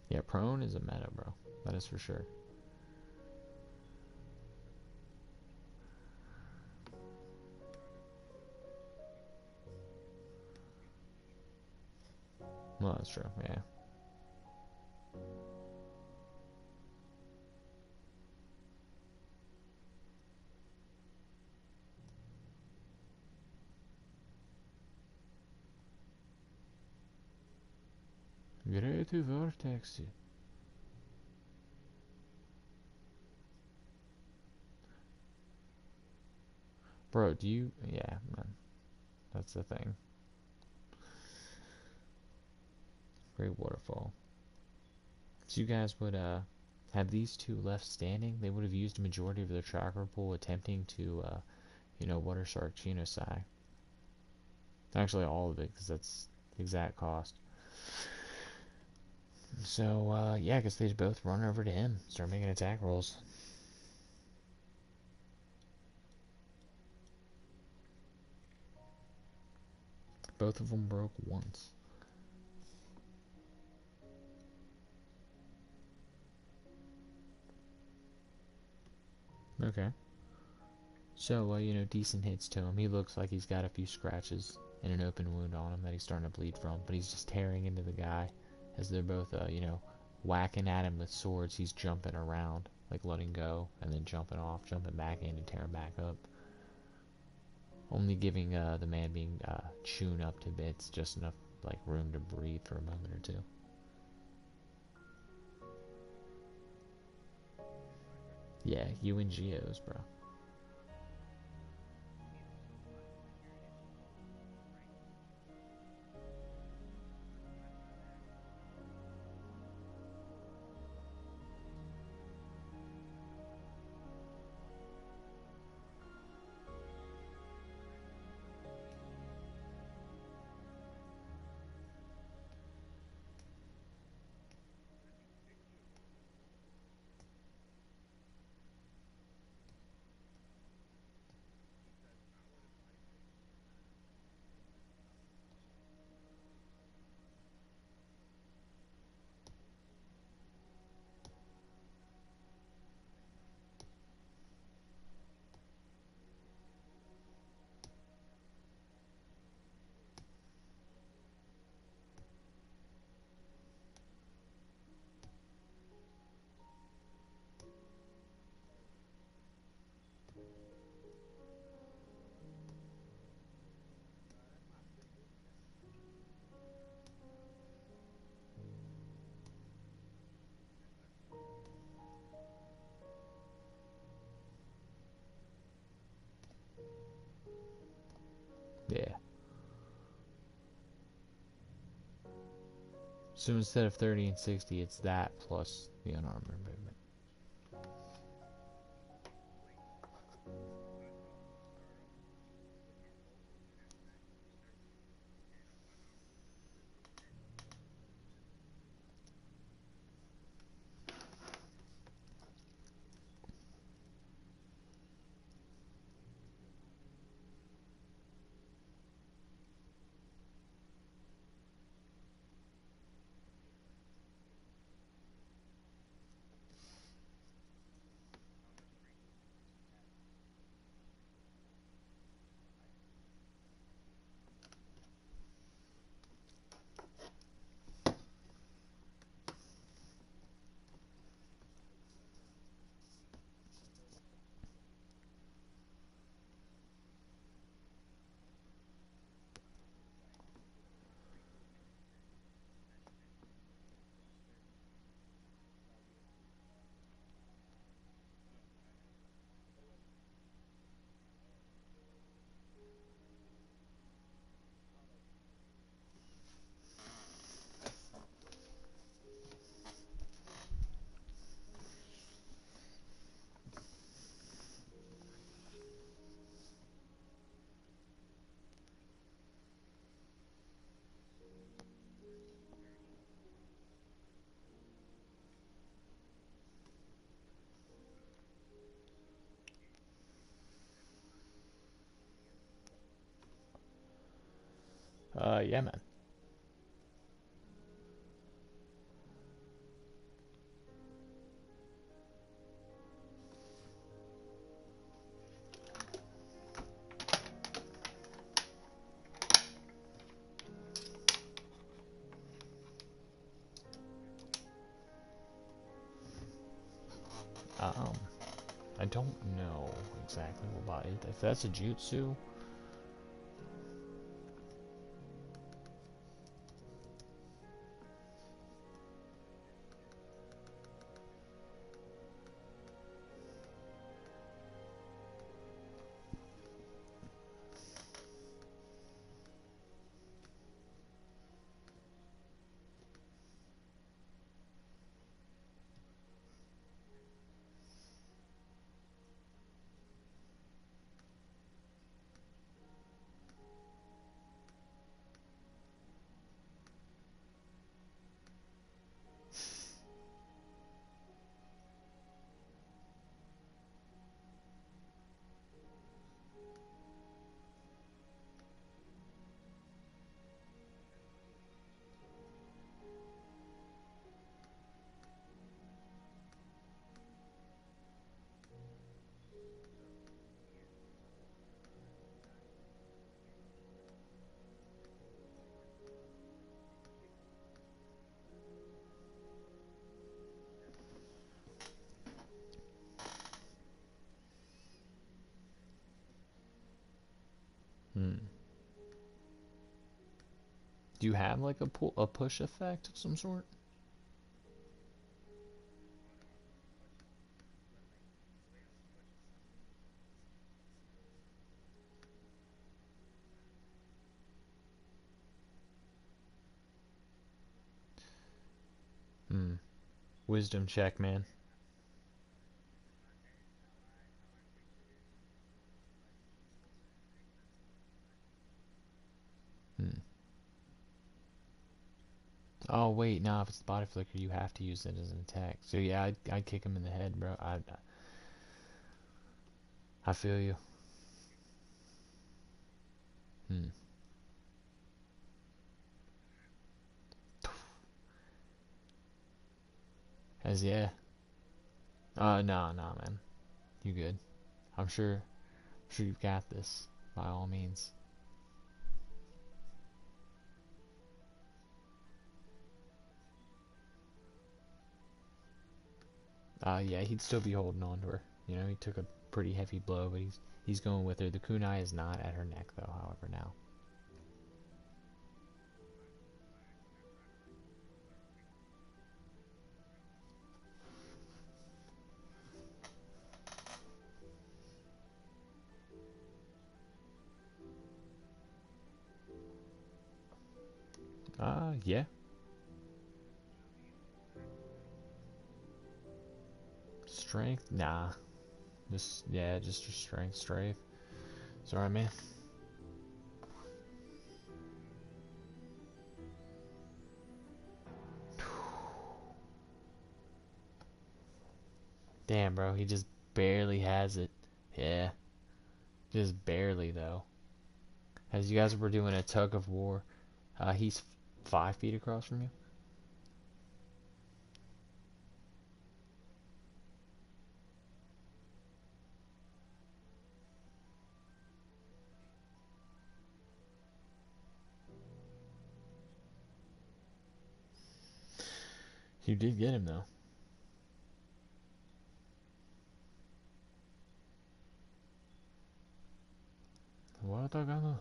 Yeah, prone is a meta, bro. That is for sure. Well, that's true, yeah. Great vortex. Bro, do you... Yeah, man. That's the thing. Great waterfall. So you guys would, have these two left standing. They would have used a majority of their chakra pool attempting to, you know, Water Shark Chinosai. Actually, all of it, because that's the exact cost. So, yeah, I guess they both run over to him. Start making attack rolls. Both of them broke once. Okay. So, you know, decent hits to him. He looks like he's got a few scratches and an open wound on him that he's starting to bleed from. But he's just tearing into the guy as they're both, you know, whacking at him with swords. He's jumping around, like letting go, and then jumping off, jumping back in, and tearing back up. Only giving the man being chewn up to bits just enough, like, room to breathe for a moment or two. Yeah, you and Geos, bro. Yeah. So instead of 30 and 60, it's that plus the unarmored movement. Yeah, man. Um, I don't know exactly about it. If that's a jutsu, hmm. Do you have like a push effect of some sort? Wisdom check, man. Hmm. Oh wait, nah. If it's the body flicker, you have to use it as an attack. So yeah, I'd kick him in the head, bro. I feel you. Hmm. As yeah. Nah, man. You good? I'm sure. I'm sure you've got this. By all means. Yeah, he'd still be holding on to her. You know, he took a pretty heavy blow, but he's going with her. The kunai is not at her neck though. However, now. Yeah. Strength? Nah. Just yeah, just your strength, strafe. Sorry, man. Damn, bro, he just barely has it. Yeah, just barely though. As you guys were doing a tug of war, he's 5 feet across from you. You did get him though. What I gonna?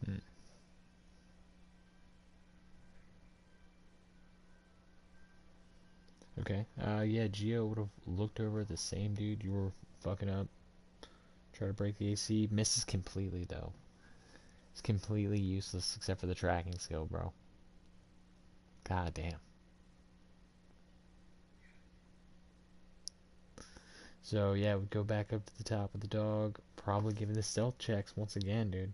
Hmm. Okay. Yeah, Geo would have looked over at the same dude you were fucking up. Try to break the AC. Misses completely though. It's completely useless except for the tracking skill, bro. God damn. So yeah, we go back up to the top of the dog. Probably giving the stealth checks once again, dude.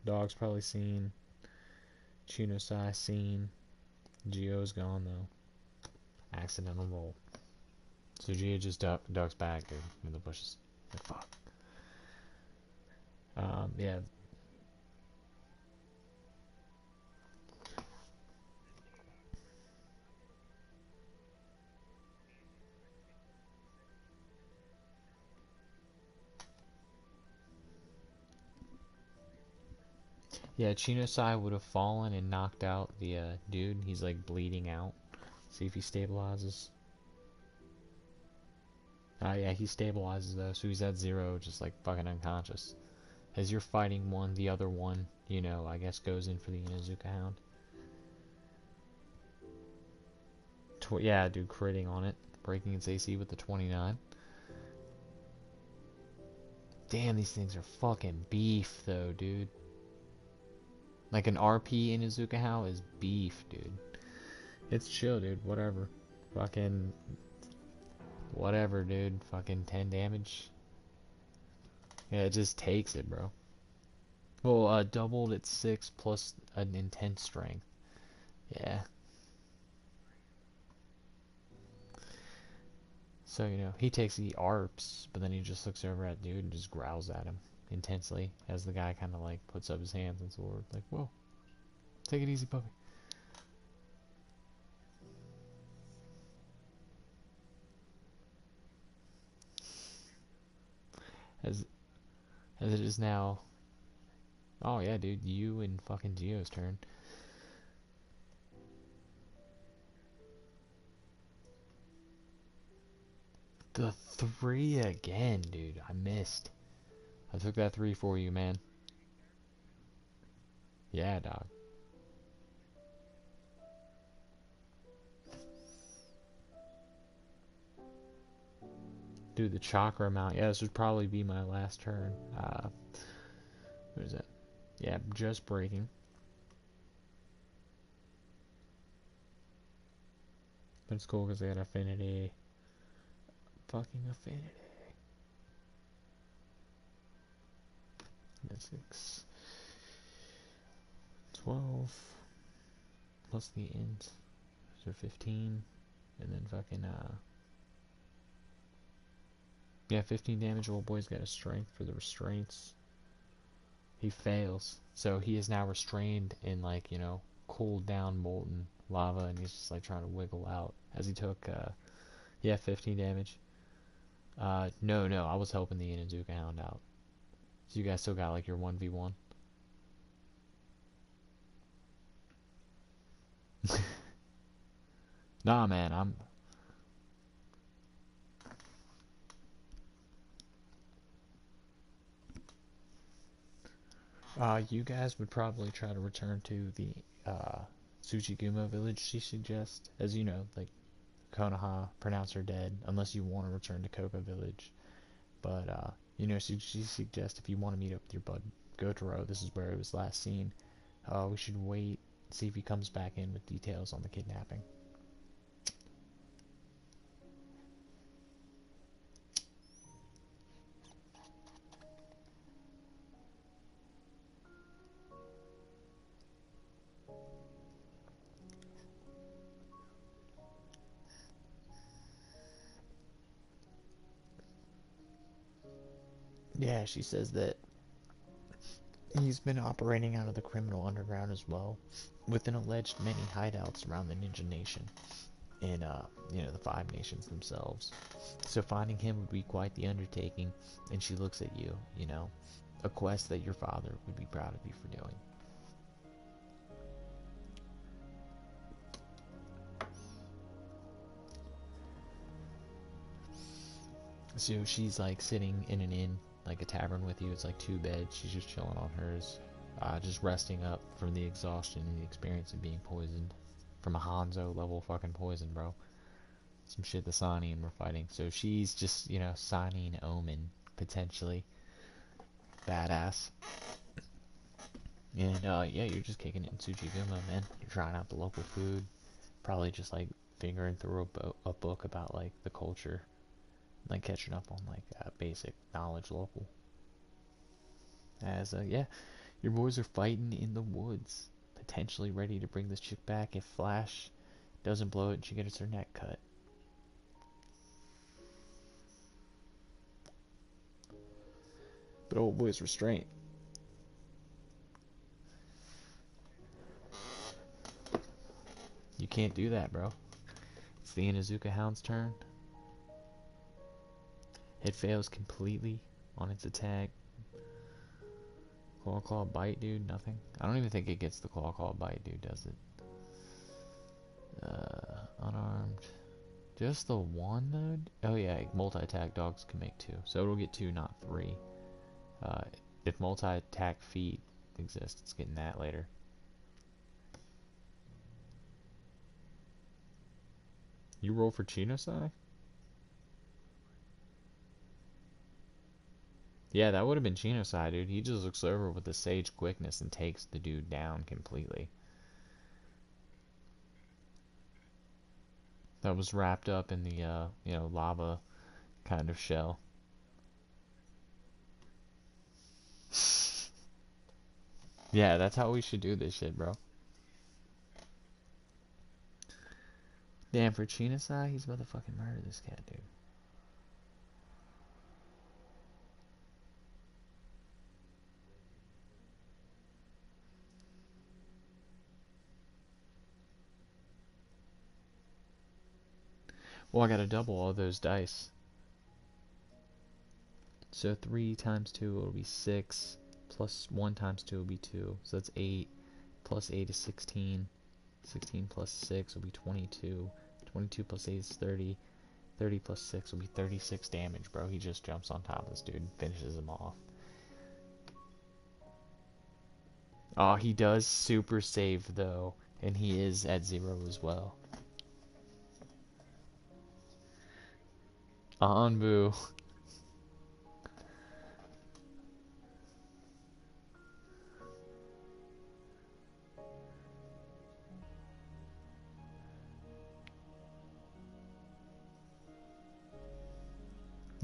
Dog's probably seen. Chinosai seen. Geo's gone though. Accidental roll. So Geo just ducks back, dude, in the bushes. Like fuck. Yeah. Yeah, Chinosai would have fallen and knocked out the dude. He's like bleeding out. See if he stabilizes. Yeah, he stabilizes though, so he's at 0, just like fucking unconscious. As you're fighting one, the other one, you know, I guess goes in for the Inuzuka Hound. Yeah, dude, critting on it. Breaking its AC with the 29. Damn, these things are fucking beef though, dude. Like an RP Inuzuka Hound is beef, dude. It's chill, dude. Whatever. Fucking whatever, dude. Fucking 10 damage. Yeah, it just takes it, bro. Well, doubled at 6 plus an intense strength. Yeah. So, you know, he takes the ARPs, but then he just looks over at dude and just growls at him intensely as the guy kind of like puts up his hands and sword. Like, whoa. Take it easy, puppy. As it is now. Oh yeah, dude, you and fucking Gio's turn. The 3 again, dude. I missed. I took that 3 for you, man. Yeah, dog. Dude, the chakra amount. Yeah, this would probably be my last turn. What is it? Yeah, just breaking. But it's cool because they got affinity. Fucking affinity. That's 6. 12. Plus the int. So 15. And then fucking, yeah, 15 damage. Old boy's got a strength for the restraints. He fails. So he is now restrained in, like, you know, cooled down molten lava, and he's just, like, trying to wiggle out. As he took, yeah, 15 damage. No, I was helping the Inazuka Hound out. So you guys still got, like, your 1v1? Nah, man, I'm... You guys would probably try to return to the, Tsuchigumo village she suggests. As you know, like, Konoha pronounced her dead, unless you want to return to Koga village. But, you know, she suggests if you want to meet up with your bud Gotaro, this is where he was last seen. We should wait, see if he comes back in with details on the kidnapping. Yeah, she says that he's been operating out of the criminal underground as well, with an alleged many hideouts around the Ninja Nation and, you know, the 5 nations themselves. So finding him would be quite the undertaking, and she looks at you, you know, a quest that your father would be proud of you for doing. So she's like sitting in an inn, like a tavern with you. It's like 2 beds. She's just chilling on hers, just resting up from the exhaustion and the experience of being poisoned from a Hanzo level fucking poison, bro. Some shit the Sani and we're fighting. So she's just, you know, signing Omen potentially badass. And yeah, you're just kicking it in Tsuchigumo, man. You're trying out the local food. Probably just like fingering through a book about like the culture, like catching up on like basic knowledge local. As yeah, your boys are fighting in the woods, potentially ready to bring this chick back if Flash doesn't blow it and she gets her neck cut. But old boy's restraint. You can't do that, bro. It's the Inazuka Hound's turn. It fails completely on its attack. Claw bite, dude, nothing. I don't even think it gets the claw bite, dude, does it? Unarmed. Just the one, though? Oh, yeah, multi-attack dogs can make 2. So it'll get 2, not 3. If multi-attack feet exist, it's getting that later. You roll for Chinosai? Yeah, that would have been Chinosai, dude. He just looks over with the sage quickness and takes the dude down completely. That was wrapped up in the, you know, lava kind of shell. Yeah, that's how we should do this shit, bro. Damn, for Chinosai, he's about to fucking murder this cat, dude. Well, I gotta double all those dice. So 3 times 2 will be 6, plus 1 times 2 will be 2. So that's 8, plus 8 is 16. 16 plus 6 will be 22. 22 plus 8 is 30. 30 plus 6 will be 36 damage, bro. He just jumps on top of this dude and finishes him off. Oh, he does super save, though. And he is at 0 as well. Anbu.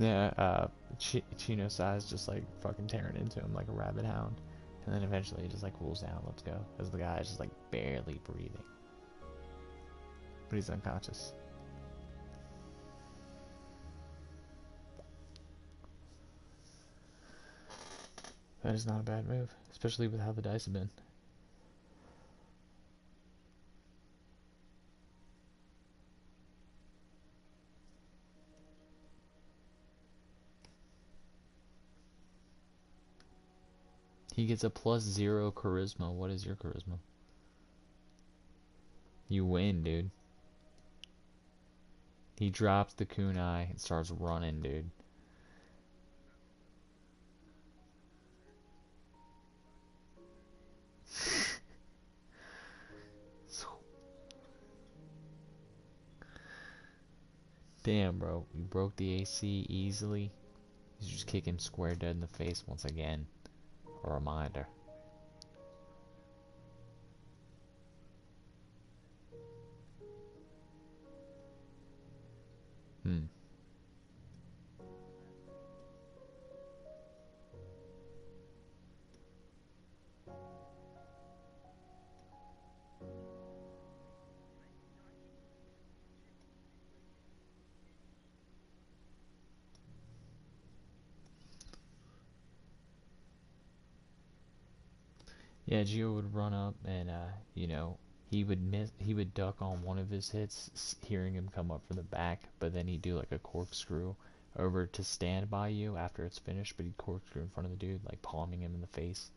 Yeah, Chino Sai's just like fucking tearing into him like a rabid hound. And then eventually he just like cools down, let's go. Because the guy is just like barely breathing. But he's unconscious. That is not a bad move, especially with how the dice have been. He gets a +0 charisma. What is your charisma? You win, dude. He drops the kunai and starts running, dude. Damn, bro. You broke the AC easily. You just kick him square dead in the face once again. A reminder. Hmm. Yeah, Gio would run up and, you know, he would duck on one of his hits, hearing him come up from the back, but then he'd do like a corkscrew over to stand by you after it's finished, but he'd corkscrew in front of the dude, like palming him in the face,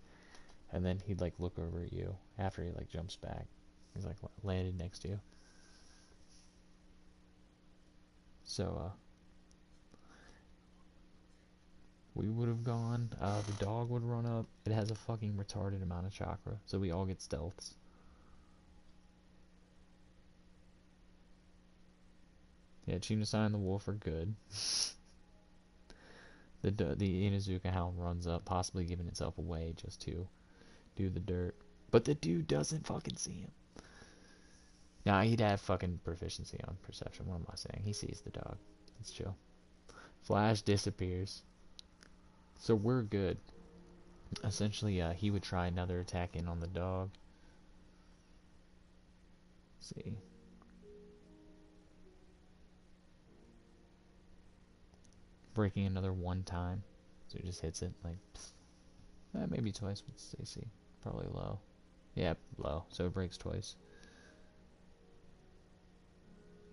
and then he'd like look over at you after he like jumps back. He's like landed next to you. So, we would have gone, the dog would run up, it has a fucking retarded amount of chakra, so we all get stealths. Yeah, Chinasai and the wolf are good. The Inuzuka hound runs up, possibly giving itself away just to do the dirt. But the dude doesn't fucking see him. Nah, he'd have fucking proficiency on perception. What am I saying? He sees the dog. It's chill. Flash disappears. So we're good. Essentially, he would try another attack in on the dog. Let's see. Breaking another one time. So he just hits it like... maybe twice with AC. Probably low. Yeah, low. So it breaks twice.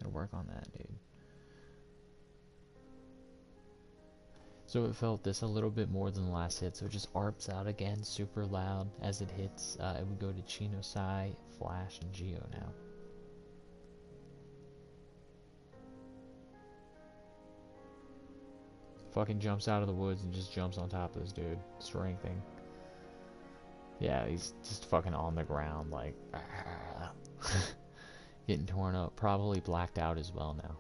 Gotta work on that, dude. So it felt this a little bit more than the last hit, so it just arps out again super loud as it hits. It would go to Chinosai, Flash, and Geo now. Fucking jumps out of the woods and just jumps on top of this dude. Strengthing. Yeah, he's just fucking on the ground, like... getting torn up. Probably blacked out as well now.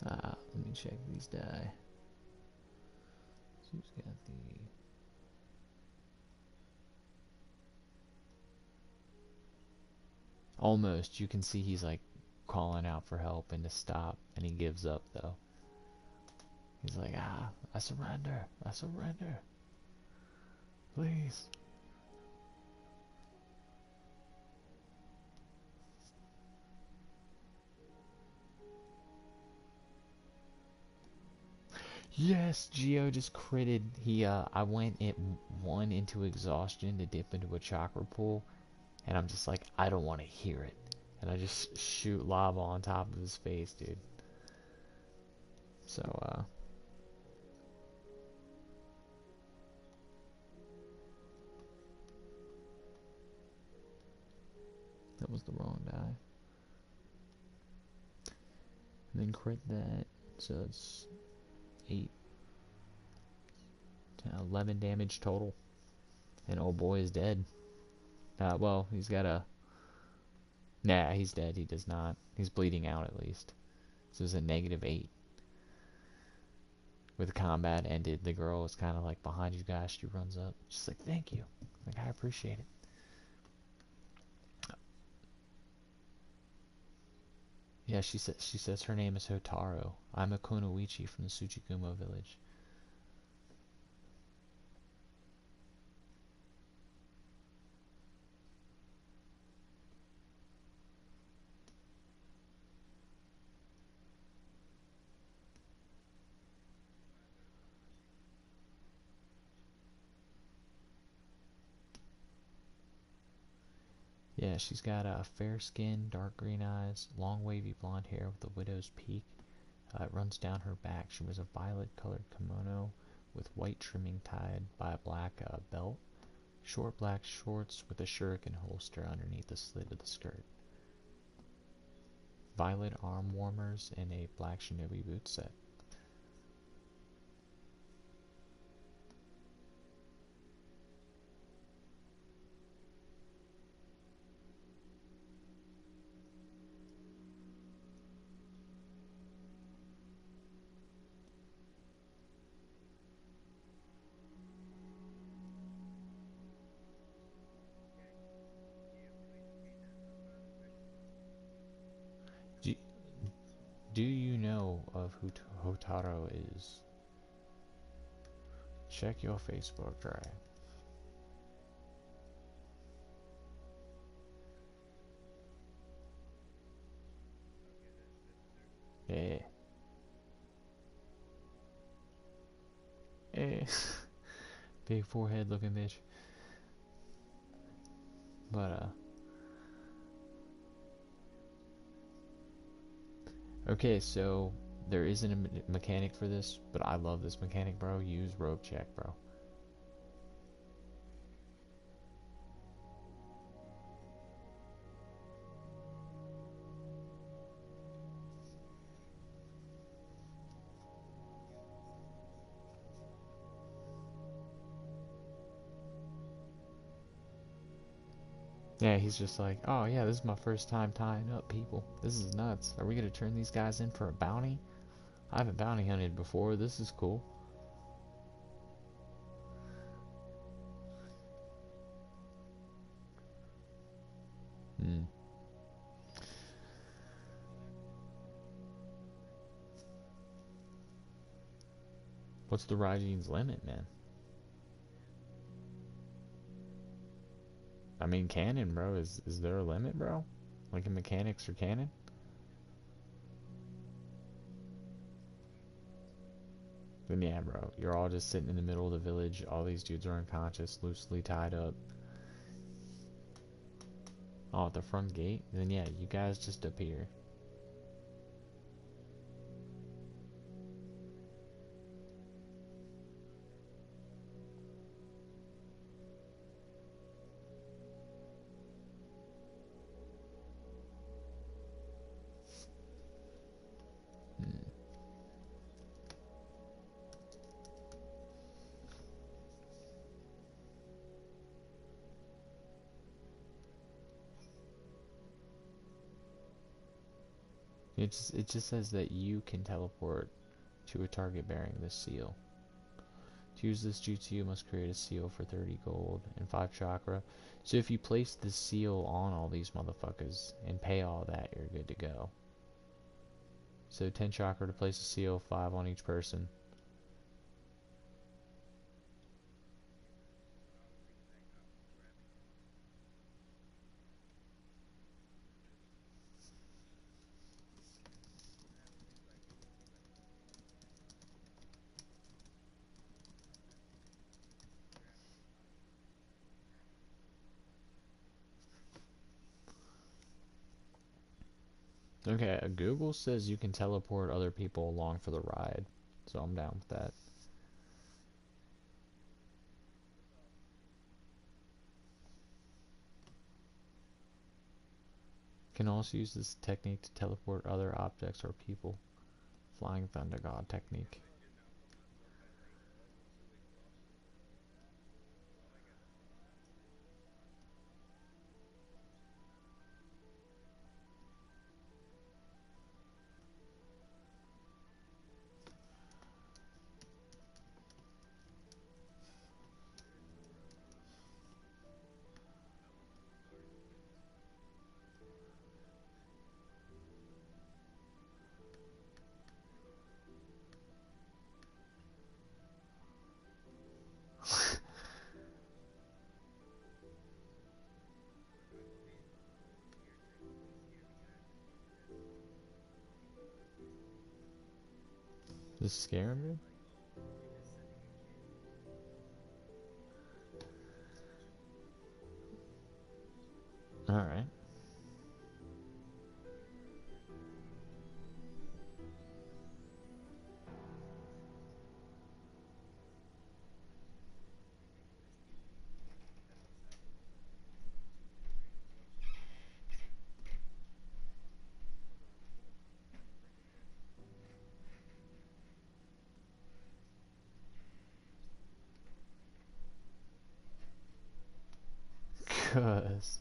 Let me check these die. So who's got the... Almost. You can see he's like calling out for help and to stop, and he gives up though. He's like, I surrender. I surrender. Please. Yes, Geo just critted. I went it one into exhaustion to dip into a chakra pool, and I'm just like, I don't want to hear it. And I just shoot lava on top of his face, dude. So, that was the wrong die. And then crit that, so it's 8, 10, 11 damage total. And oh boy is dead. Well, he's got a... Nah, he's dead. He does not. He's bleeding out at least. So it's a -8. With combat ended, the girl is kind of like behind you guys. She runs up. She's like, thank you. Like, I appreciate it. Yeah, she says her name is Hotaro. I'm a Kunoichi from the Tsuchigumo village. Yeah, she's got fair skin, dark green eyes, long wavy blonde hair with a widow's peak. It runs down her back. She wears a violet-colored kimono with white trimming tied by a black belt. Short black shorts with a shuriken holster underneath the slit of the skirt. Violet arm warmers and a black shinobi boot set. Do, do you know of who Hotaro is? Check your Facebook, right? Yeah. Yeah. Big forehead looking bitch. But, okay, so there isn't a mechanic for this, but I love this mechanic, bro. Use rope check, bro. Yeah, he's just like, oh yeah, this is my first time tying up people. This is nuts. Are we gonna turn these guys in for a bounty? I haven't bounty hunted before. This is cool. Hmm. What's the Raiji's limit, man? I mean, canon, bro. Is there a limit, bro? Like in mechanics or canon? Then yeah, bro. You're all just sitting in the middle of the village. All these dudes are unconscious, loosely tied up. Oh, at the front gate? Then yeah, you guys just appear. Hmm. It just says that you can teleport to a target bearing this seal. To use this jutsu, you must create a seal for 30 gold and 5 chakra. So if you place the seal on all these motherfuckers and pay all that, you're good to go. So 10 chakra to place a seal, 5 on each person. Okay, Google says you can teleport other people along for the ride, so I'm down with that. Can also use this technique to teleport other objects or people. Flying Thunder God technique. This scaring you? Alright. Cuz.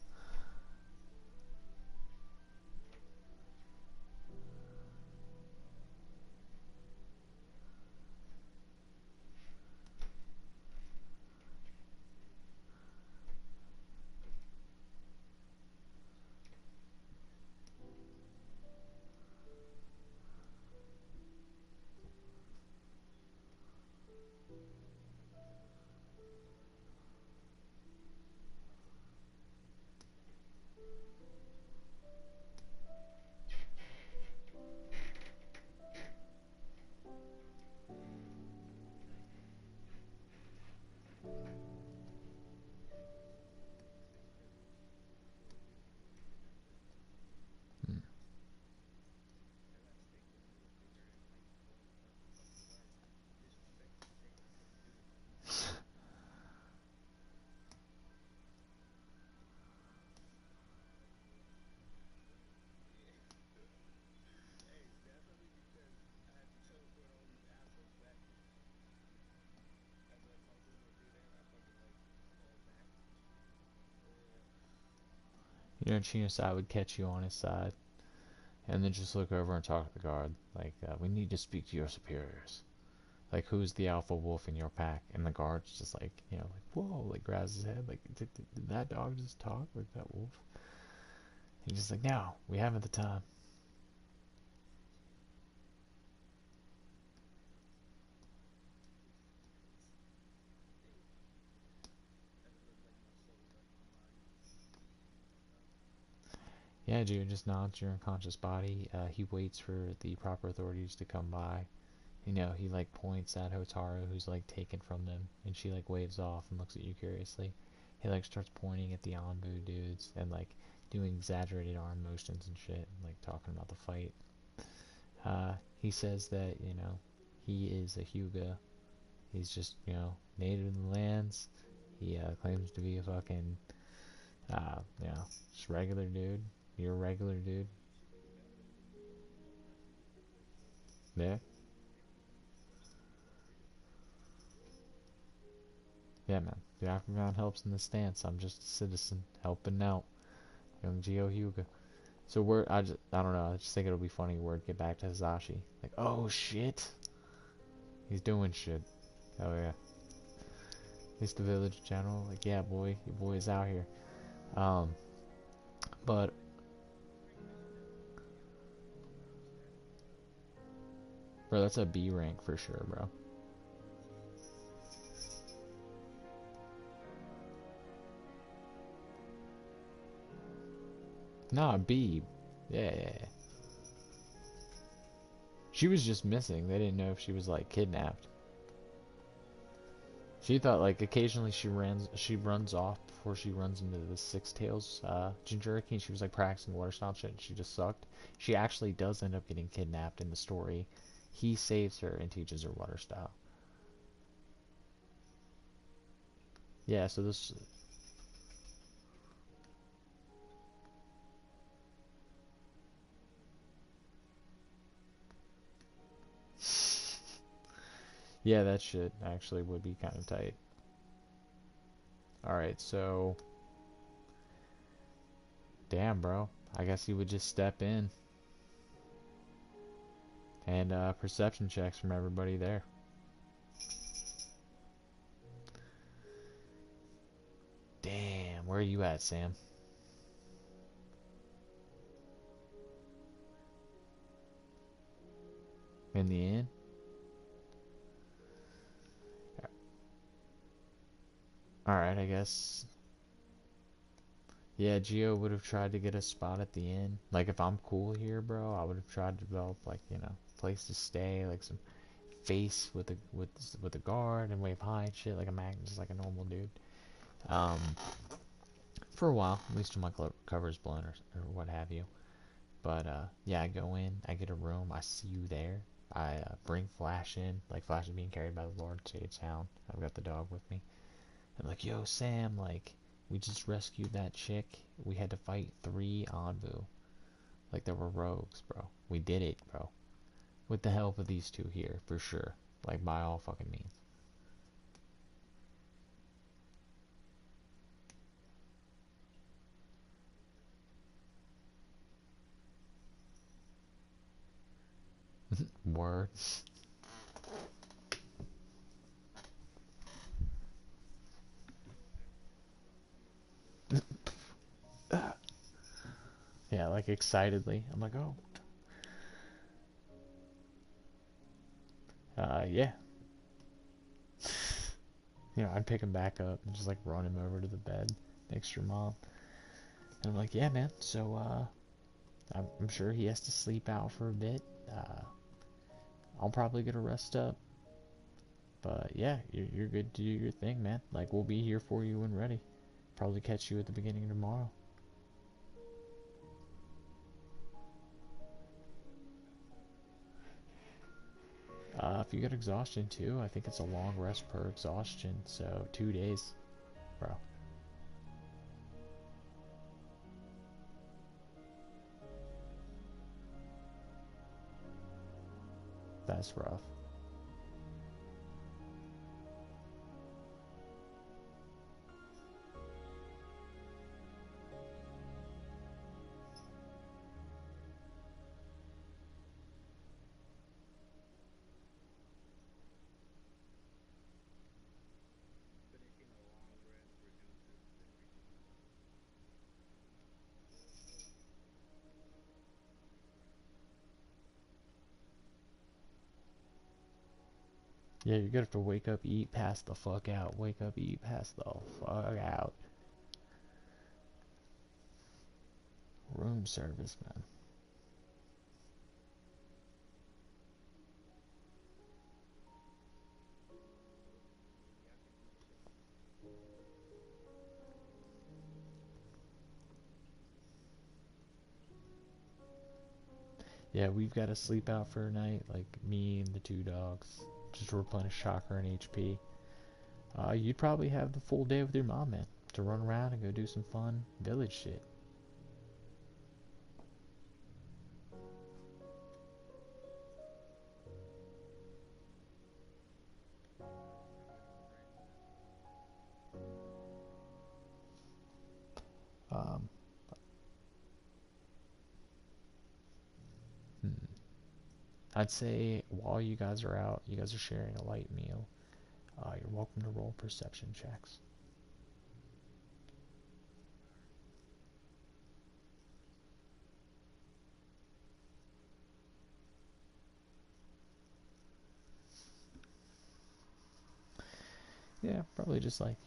You know, Chinosai would catch you on his side, and then just look over and talk to the guard. Like, we need to speak to your superiors. Like, who's the alpha wolf in your pack? And the guard's just like, you know, like, whoa, like, grabs his head. Like, did that dog just talk? Like, that wolf? He's just like, no, we haven't the time. Yeah, dude, just nods your unconscious body. He waits for the proper authorities to come by. You know, he like points at Hotaru, who's like taken from them, and she like waves off and looks at you curiously. He like starts pointing at the Anbu dudes and like doing exaggerated arm motions and shit, like talking about the fight. He says that, you know, he is a Hyuga. He's just, you know, native in the lands. He claims to be a fucking, you know, just regular dude. You're a regular dude. Yeah. Yeah, man. The Aquaman helps in the stance. I'm just a citizen helping out. Young Geo Hyuga. So I don't know. I just think it'll be funny word get back to Hizashi. Like, oh shit, he's doing shit. Oh yeah. He's the village general. Like, yeah, boy, your boy is out here. Um, but bro, that's a B rank for sure, bro. Nah, B. Yeah, yeah, yeah. She was just missing. They didn't know if she was like kidnapped. She thought like occasionally she runs off before she runs into the Six Tails Jinchuriki. She was like practicing water style shit and she just sucked. She actually does end up getting kidnapped in the story. He saves her and teaches her water style. Yeah, so this yeah, that shit actually would be kind of tight. All right, so damn, bro. I guess he would just step in and perception checks from everybody there. Damn, where are you at, Sam? In the inn? Alright, I guess. Yeah, Gio would have tried to get a spot at the inn. Like, if I'm cool here, bro, I would have tried to develop, like, place to stay, like some face with a guard and wave high and shit, like a mag, just like a normal dude. Um, for a while, at least till my cover's blown or what have you. But yeah, I go in, I get a room, I see you there. I bring Flash in, like Flash is being carried by the Lord Sage Hound. I've got the dog with me. I'm like, yo, Sam, like, we just rescued that chick. We had to fight 3 Anbu. Like, there were rogues, bro. We did it, bro. With the help of these 2 here, for sure. Like, by all fucking means. Word. Yeah, like, excitedly. I'm like, oh. Yeah. I'd pick him back up and just, like, run him over to the bed next to your mom. And I'm like, yeah, man, so, I'm sure he has to sleep out for a bit. I'll probably get a rest up. But yeah, you're good to do your thing, man. Like, we'll be here for you when ready. Probably catch you at the beginning of tomorrow. If you get exhaustion too, I think it's a long rest per exhaustion, so 2 days, bro. That's rough. Yeah, you're gonna have to wake up, eat, pass the fuck out. Wake up, eat, pass the fuck out. Room service, man. Yeah, we've got to sleep out for a night, like me and the 2 dogs. Just to replenish chakra and HP. You'd probably have the full day with your mom, man. To run around and go do some fun village shit. Um, hmm. I'd say while you guys are out, you guys are sharing a light meal. You're welcome to roll perception checks. Yeah, probably just like,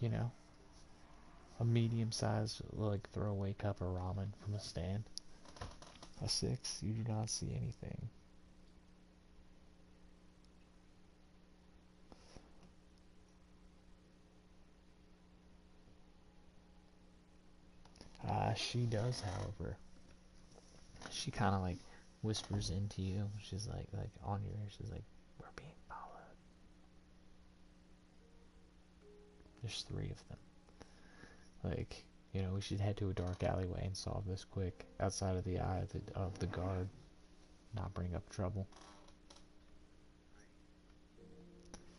a medium-sized, like, throwaway cup of ramen from a stand. A 6, you do not see anything. she does, however. She kind of like whispers into you. She's like on your ear. She's like, "We're being followed." There's three of them. Like, we should head to a dark alleyway and solve this quick, outside of the eye of the guard, not bring up trouble.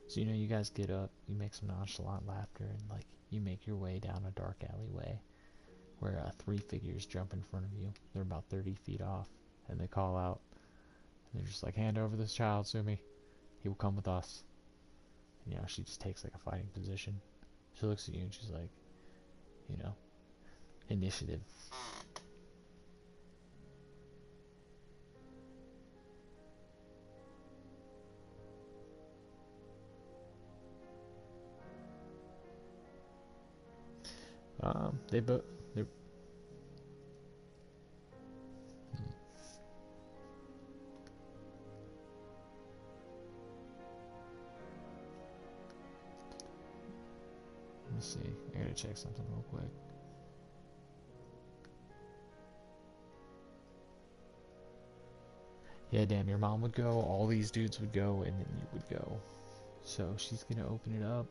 So, you guys get up, you make some nonchalant laughter, and, like, you make your way down a dark alleyway where three figures jump in front of you. They're about 30 feet off, and they call out, and they're just like, "Hand over this child, Sumi. He will come with us." And, she just takes, like, a fighting position. She looks at you, and she's like, you know, initiative. They both. They're. Let me see. I gotta check something real quick. Yeah, damn, your mom would go, all these dudes would go, and then you would go. So she's gonna open it up.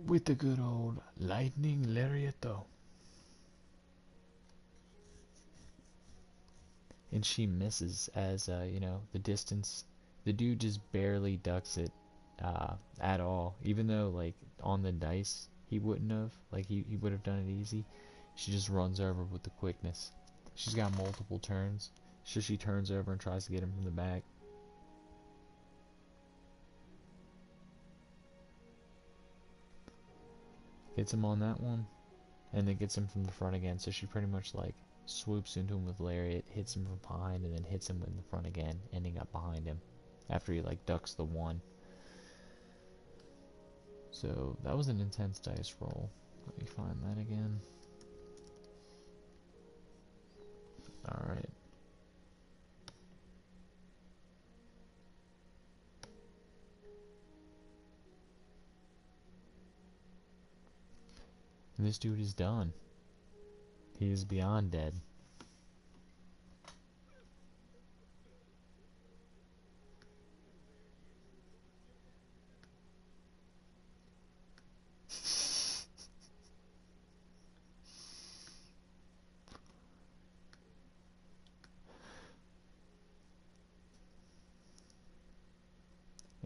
With the good old lightning lariato. And she misses as, the distance. The dude just barely ducks it at all. Even though, like, on the dice, he wouldn't have. Like, he would have done it easy. She just runs over with the quickness. She's got multiple turns. So she turns over and tries to get him from the back. Gets him on that one. And then gets him from the front again. So she pretty much, like, swoops into him with lariat, hits him from behind, and then hits him in the front again, ending up behind him. After he, like, ducks the one. So that was an intense dice roll. Let me find that again. Alright. And this dude is done. He is beyond dead.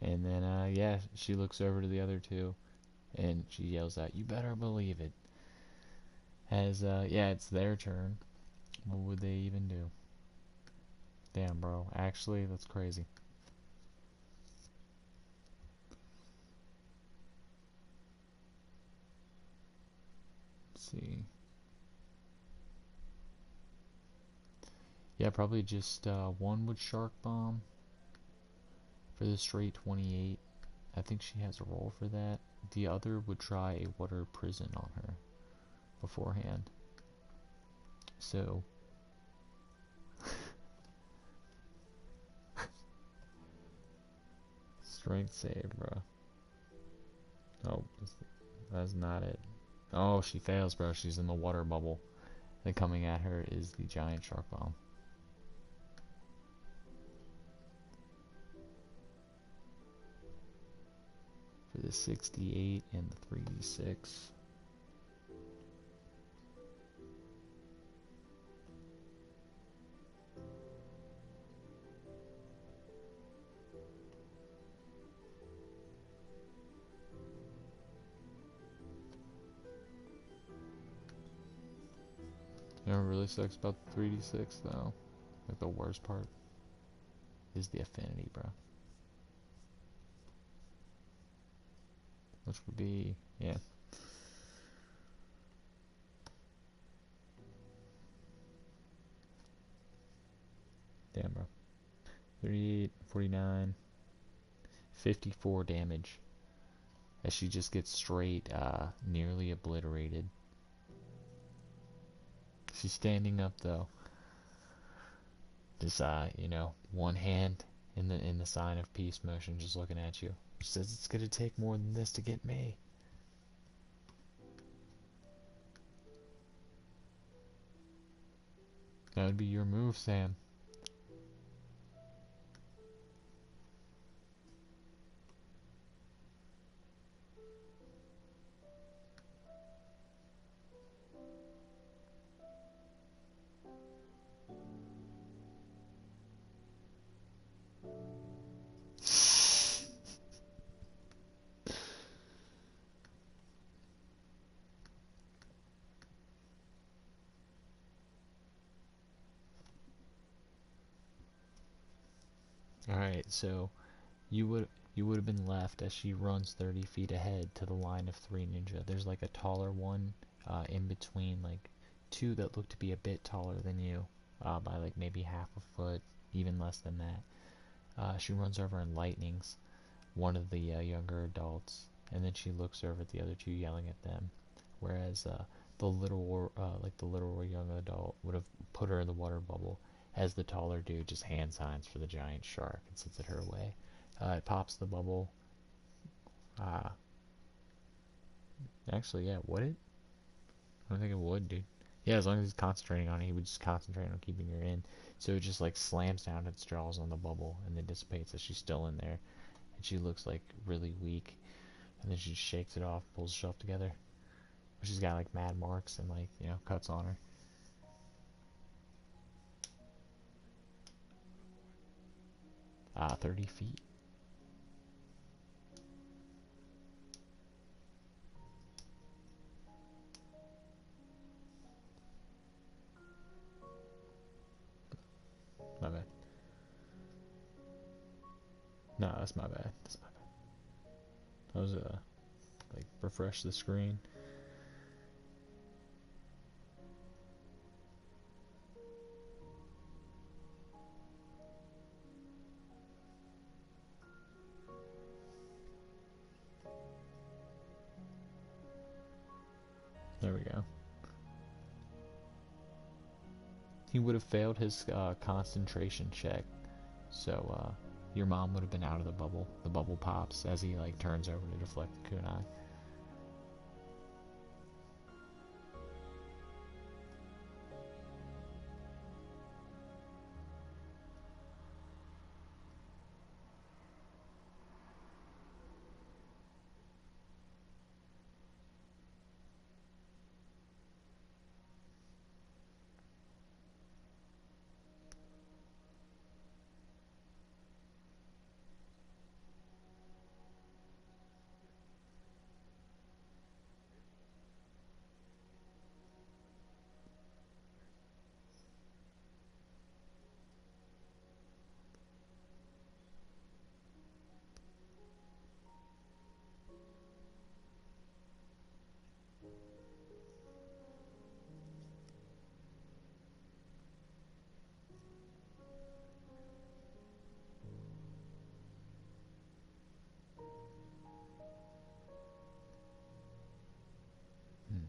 And then, yeah, she looks over to the other two, and she yells out, "You better believe it." As, yeah, it's their turn. What would they even do? Damn, bro. Actually, that's crazy. Let's see. Yeah, probably just, one would shark bomb for the straight 28. I think she has a roll for that. The other would try a water prison on her beforehand. So strength save, bro. Oh, that's not it. Oh, she fails, bro. She's in the water bubble. And coming at her is the giant shark bomb. For the 68 and the 3d6. You know what really sucks about the 3d6 though? Like the worst part is the affinity, bro. Which would be, yeah. Damn, bro. 38, 49, 54 damage. As she just gets straight, nearly obliterated. She's standing up though. Just, one hand in the sign of peace motion, just looking at you. She says, "It's gonna take more than this to get me." That would be your move, Sam. Alright, so you would you would have been left as she runs 30 feet ahead to the line of 3 ninja. There's like a taller one in between, like two that look to be a bit taller than you by like maybe half a foot, even less than that. She runs over and lightnings one of the younger adults, and then she looks over at the other two, yelling at them. Whereas the little or young adult would have put her in the water bubble, as the taller dude just hand signs for the giant shark and sends it her way. It pops the bubble. Uh, Actually, yeah, would it? I don't think it would, dude. Yeah, as long as he's concentrating on it, he would just concentrate on keeping her in. So it just like slams down its jaws on the bubble and then dissipates as she's still in there. And she looks like really weak. And then she just shakes it off, pulls herself together. She's got like mad marks and like, cuts on her. 30 feet. My bad. No, that's my bad. That's my bad. I was, like, refresh the screen. There we go. He would have failed his concentration check. So, your mom would have been out of the bubble. The bubble pops as he, like, turns over to deflect the kunai. Hmm.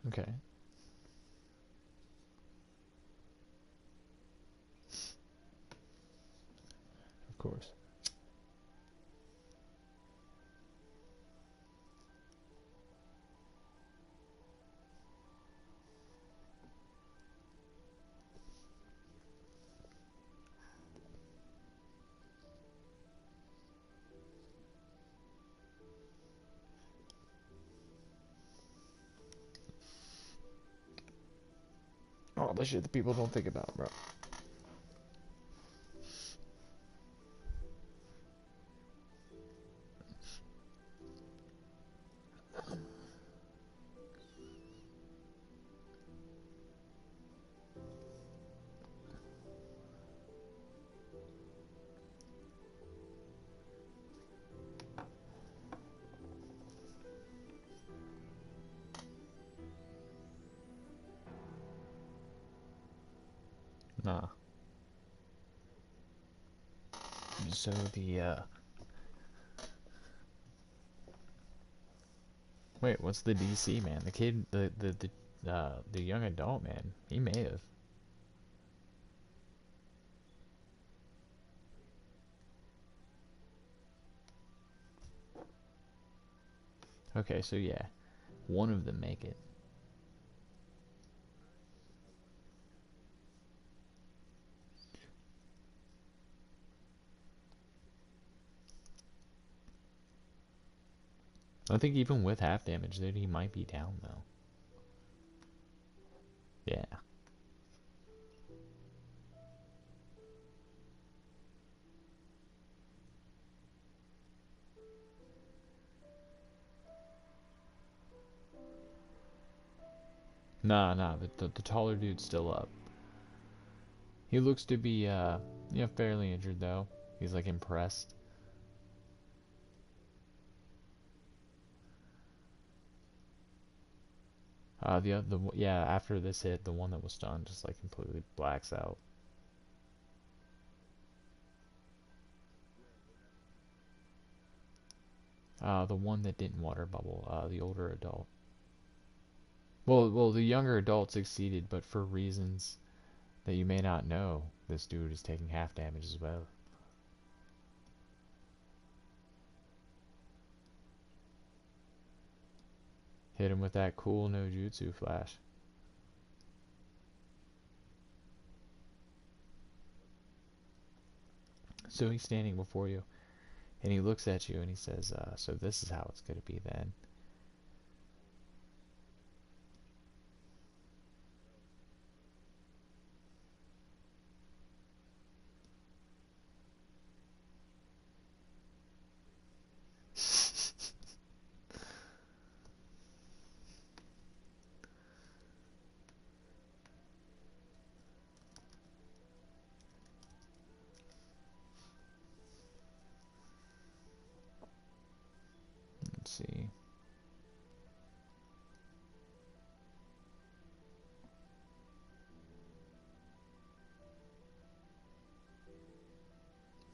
Okay. Of course. All the shit that people don't think about, bro. Nah. So wait, what's the DC man? The kid, the young adult man. He may have. Okay, so yeah, one of them make it. I think even with half damage, dude, he might be down though. Yeah. Nah, the taller dude's still up. He looks to be, fairly injured though. He's like impressed. Yeah, after this hit, the one that was stunned just like completely blacks out. The one that didn't water bubble, the older adult. Well, the younger adult succeeded, but for reasons that you may not know, this dude is taking half damage as well. Hit him with that cool no jutsu flash. So he's standing before you, and he looks at you and he says, so this is how it's gonna be then. Let's see.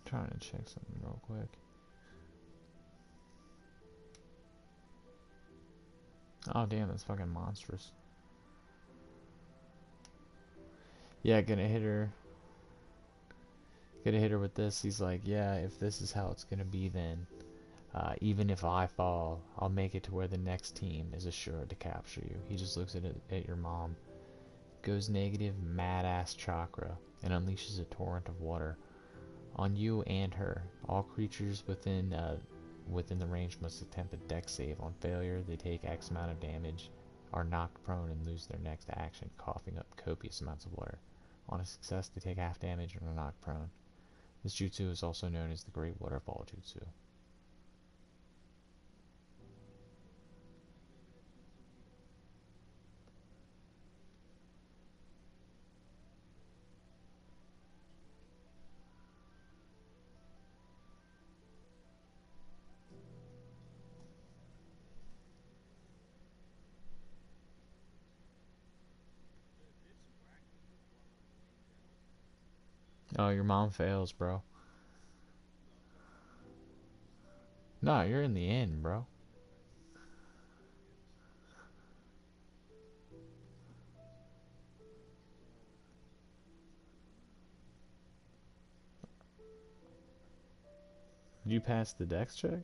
Trying to check something real quick. Oh damn, that's fucking monstrous. Yeah, gonna hit her. Gonna hit her with this. He's like, yeah, if this is how it's gonna be, then even if I fall, I'll make it to where the next team is assured to capture you. He just looks at your mom, goes negative mad ass chakra, and unleashes a torrent of water on you and her. All creatures within the range must attempt a dex save. On failure, they take X amount of damage, are knocked prone, and lose their next action, coughing up copious amounts of water. On a success, they take half damage and are knocked prone. This jutsu is also known as the Great Waterfall Jutsu. Oh, your mom fails, bro. Nah, you're in the end, bro. Did you pass the dex check?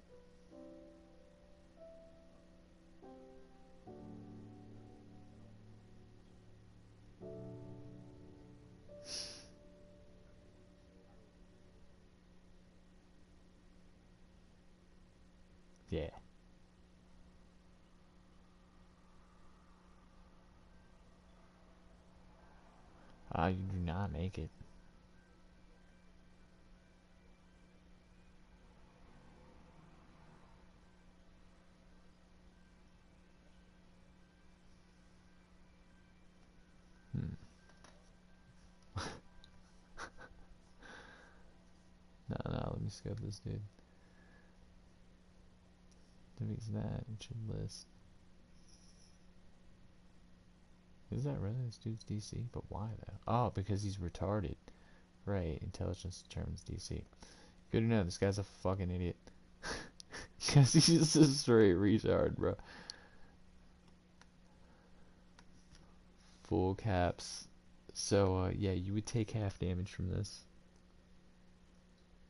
Yeah. You do not make it. Hmm. No, let me scope this dude. If he's that, it should list. Is that really this dude's DC? But why though? Oh, because he's retarded. Right, intelligence determines DC. Good to know, this guy's a fucking idiot. Because he's just a straight retard, bro. Full caps. So, yeah, you would take half damage from this.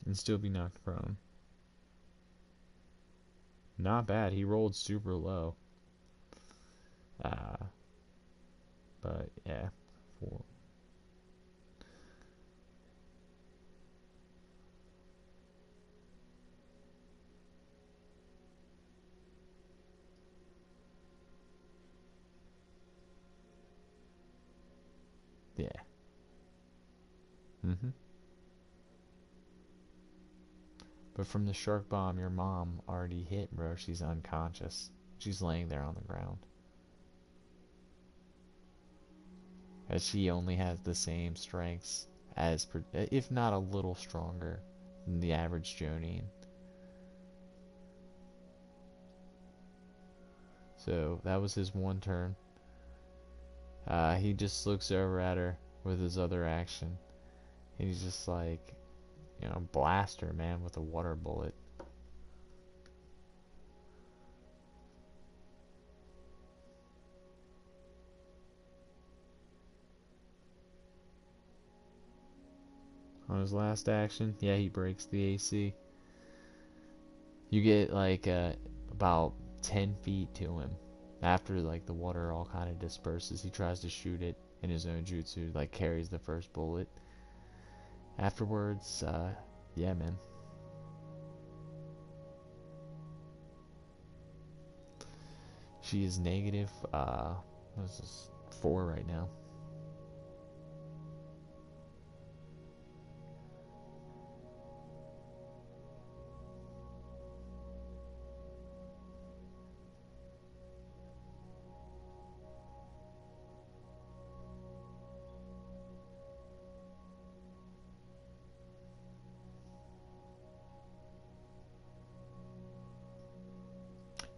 And still be knocked prone. Not bad, he rolled super low. But, yeah. Four. Yeah. But from the shark bomb your mom already hit, bro, she's unconscious. She's laying there on the ground. As she only has the same strengths as, if not a little stronger than the average Jonin. So that was his one turn. He just looks over at her with his other action. And he's just like, you know, blast her, man, with a water bullet. On his last action, yeah, he breaks the AC. You get like about 10 feet to him. After like the water all kind of disperses, he tries to shoot it in his own jutsu, like carries the first bullet. Afterwards, yeah, man. She is negative, what is this, 4 right now.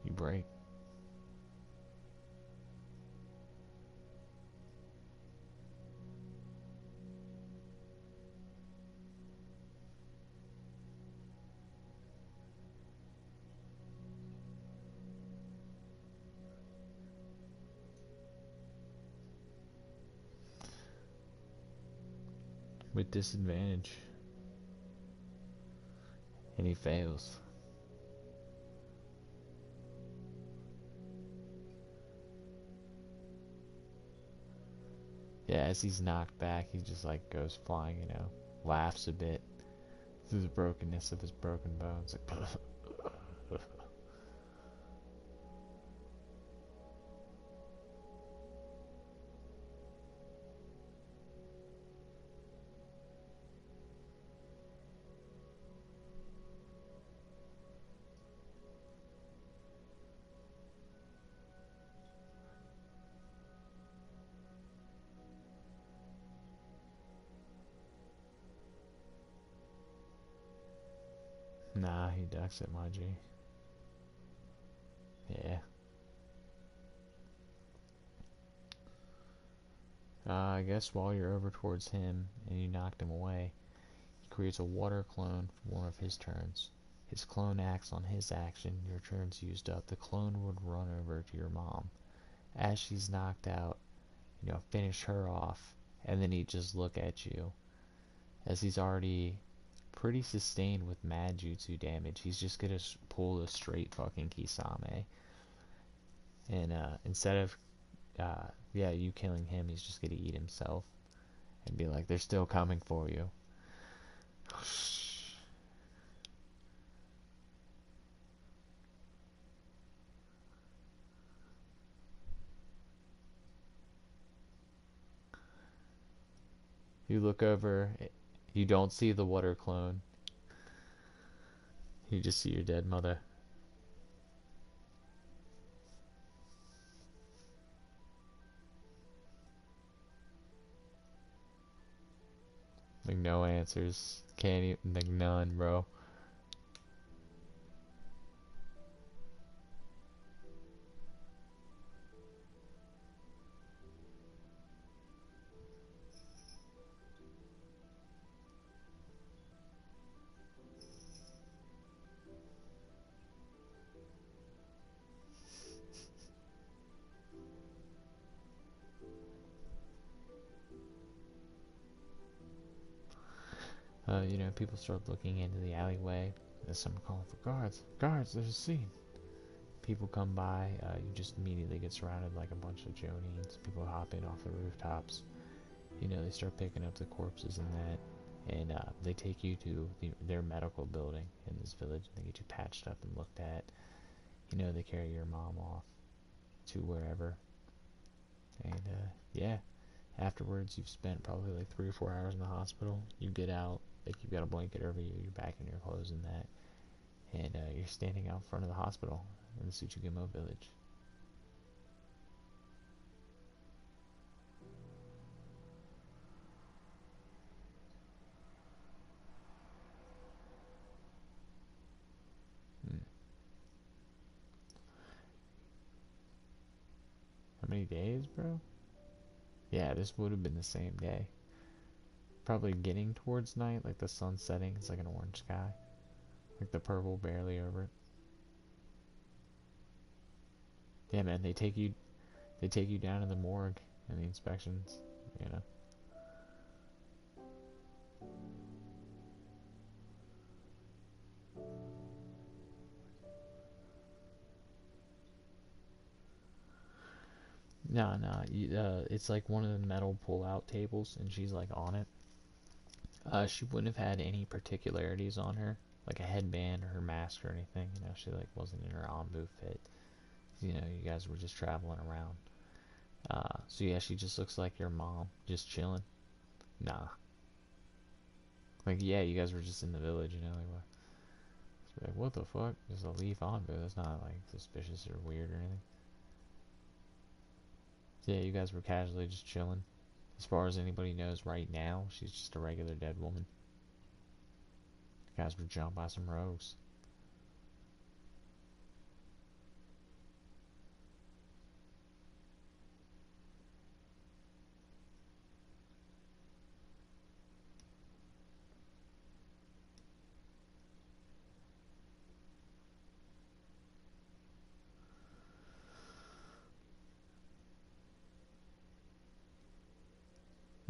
You break. With disadvantage. And he fails. Yeah, as he's knocked back, he just like goes flying, you know, laughs a bit through the brokenness of his broken bones. Like, nah, he ducks it, my G. Yeah. I guess while you're over towards him and you knocked him away, he creates a water clone for one of his turns. His clone acts on his action. Your turn's used up. The clone would run over to your mom. As she's knocked out, you know, finish her off, and then he'd just look at you. As he's already pretty sustained with mad jutsu damage, he's just gonna pull a straight fucking Kisame. And instead of yeah, you killing him, he's just gonna eat himself and be like, they're still coming for you. You look over, you don't see the water clone. You just see your dead mother. Like, no answers. Can't even, like, none, bro. People start looking into the alleyway. There's someone calling for guards. Guards, there's a scene. People come by. You just immediately get surrounded like a bunch of Jonines. People hop in off the rooftops. They start picking up the corpses and that. And they take you to their medical building in this village. They get you patched up and looked at. They carry your mom off to wherever. And, yeah. Afterwards, you've spent probably like 3 or 4 hours in the hospital. You get out, like you've got a blanket over you, you're back in your clothes and that, and you're standing out front of the hospital in the Tsuchigamo village. Hmm. How many days, bro? Yeah, this would have been the same day. Probably getting towards night, like the sun setting, it's like an orange sky. Like the purple barely over it. Yeah, man, they take you down to the morgue and the inspections, you know. No, no, it's like one of the metal pull-out tables, and she's like on it. She wouldn't have had any particularities on her, like a headband or her mask or anything. She like wasn't in her Anbu fit. You guys were just traveling around. So yeah, she just looks like your mom, just chilling. Nah, like yeah, you guys were just in the village, like what the fuck? There's a leaf Anbu. That's not like suspicious or weird or anything. Yeah, you guys were casually just chilling. As far as anybody knows right now, she's just a regular dead woman. You guys were jumped by some rogues.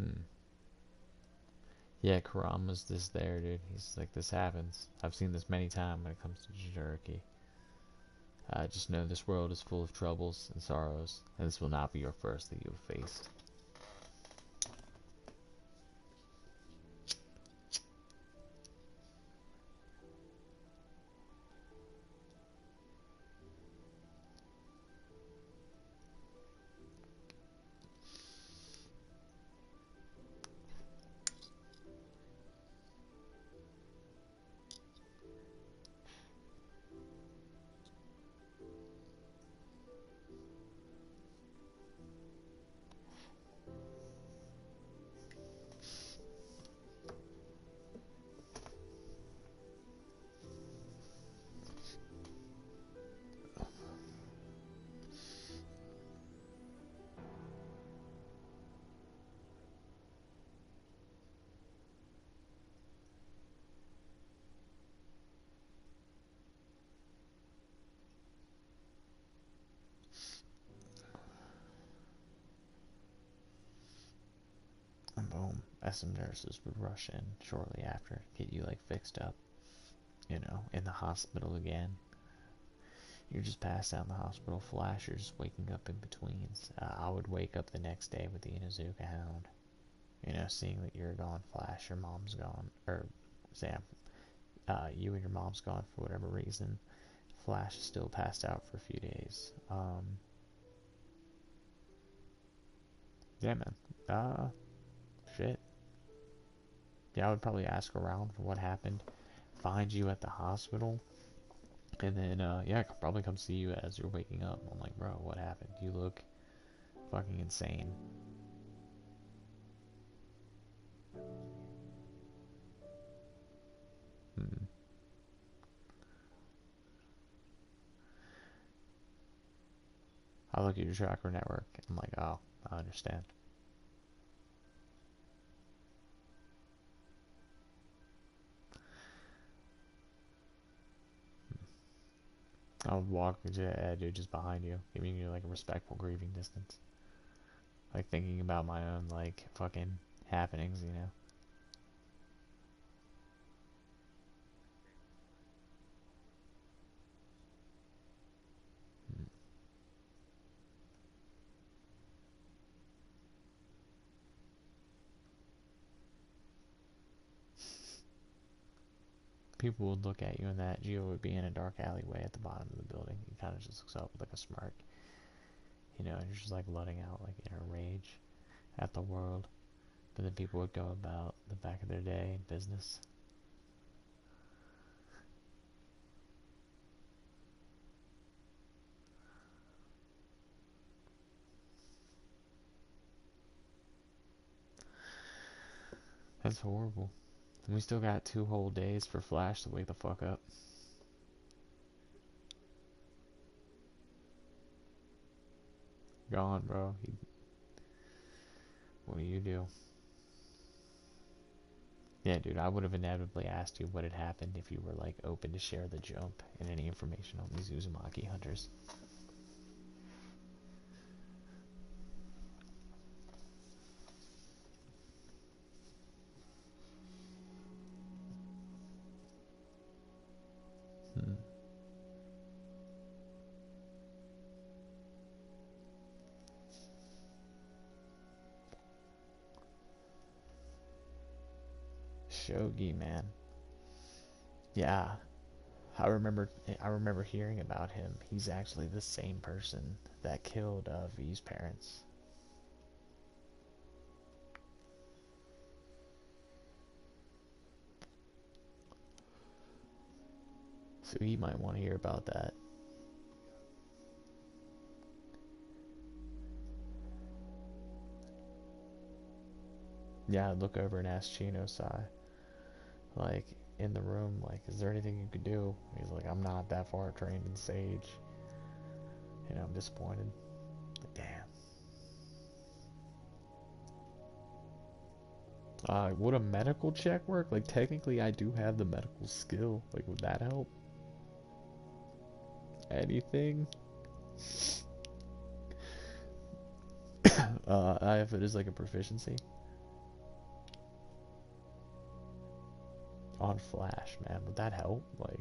Hmm. Yeah, Karama's just there, dude. He's like, this happens. I've seen this many times when it comes to Jinchuriki. Just know this world is full of troubles and sorrows, and this will not be your first that you have faced. And boom, SM nurses would rush in shortly after, get you like fixed up, in the hospital again. You're just passed out in the hospital. Flash, you're just waking up in betweens. I would wake up the next day with the Inuzuka Hound. Seeing that you're gone, Flash, your mom's gone, or Sam, you and your mom's gone for whatever reason. Flash is still passed out for a few days. Yeah, man. Shit. Yeah, I would probably ask around for what happened, find you at the hospital, and then, yeah, I could probably come see you as you're waking up. I'm like, bro, what happened? You look fucking insane. Hmm. I look at your tracker network. I'm like, oh, I understand. I would walk into dude just behind you, giving you like a respectful grieving distance. Like thinking about my own like fucking happenings, you know. Hmm. People would look at you in that. Geo would be in a dark alleyway at the bottom of the building. He kind of just looks up with like a smirk, you know, and you're just like letting out like inner rage at the world. But then people would go about the back of their day and business. That's horrible. And we still got 2 whole days for Flash to wake the fuck up. Gone, bro. What do you do? Yeah, dude, I would have inevitably asked you what had happened if you were, like, open to share the jump and any information on these Uzumaki hunters. Hmm. Shogi, man. Yeah, I remember hearing about him. He's actually the same person that killed V's parents. So he might want to hear about that. Yeah, I'd look over and ask Chino-sai, like, in the room, like, is there anything you could do? He's like, I'm not that far trained in Sage. You know, I'm disappointed. Like, damn. Would a medical check work? Like, technically, I do have the medical skill. Like, would that help? Anything? If it is like a proficiency on Flash, man, would that help? Like,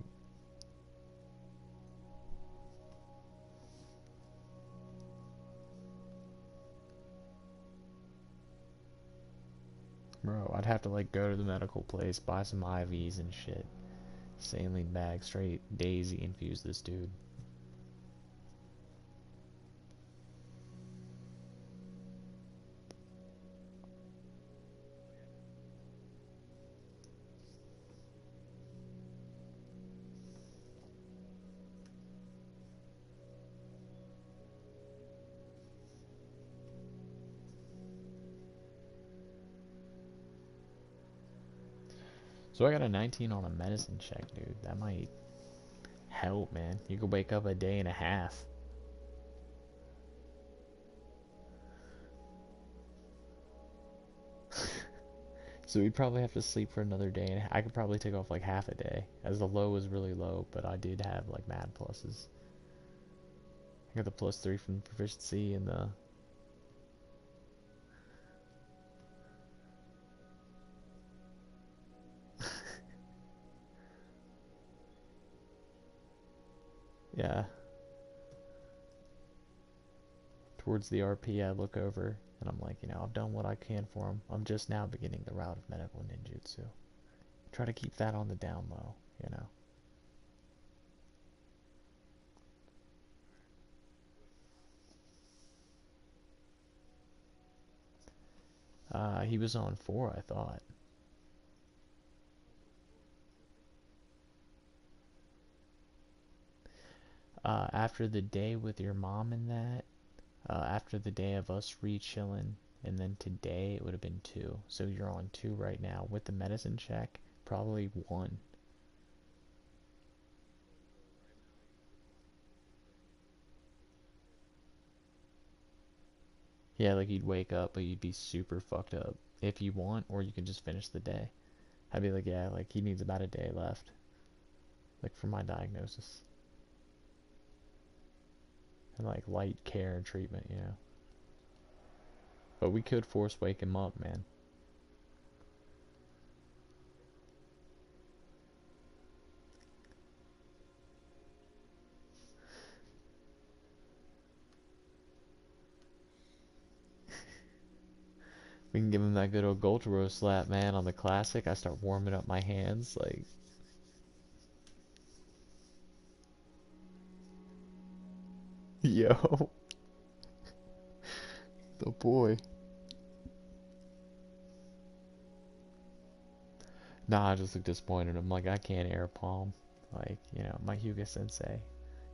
bro, I'd have to like go to the medical place, buy some IVs and shit. Saline bag, straight Daisy infuse this dude. So I got a 19 on a medicine check, dude. That might help, man. You could wake up a day and a half. So we'd probably have to sleep for another day, and I could probably take off like half a day, as the low was really low, but I did have like mad pluses. I got the +3 from proficiency and the... Yeah. Towards the RP, I look over, and I'm like, you know, I've done what I can for him. I'm just now beginning the route of medical ninjutsu. Try to keep that on the down low, you know. He was on 4, I thought. After the day with your mom and that, after the day of us re-chilling, and then today it would have been 2. So you're on 2 right now. With the medicine check, probably 1. Yeah, like you'd wake up, but you'd be super fucked up if you want, or you can just finish the day. I'd be like, yeah, like he needs about a day left, like for my diagnosis. And like light care and treatment, you know. But we could force wake him up, man. We can give him that good old Goltaro slap, man, on the classic. I start warming up my hands, like, yo, the boy. Nah, I just look disappointed. I'm like, I can't air palm. Like, you know, my Hyuga sensei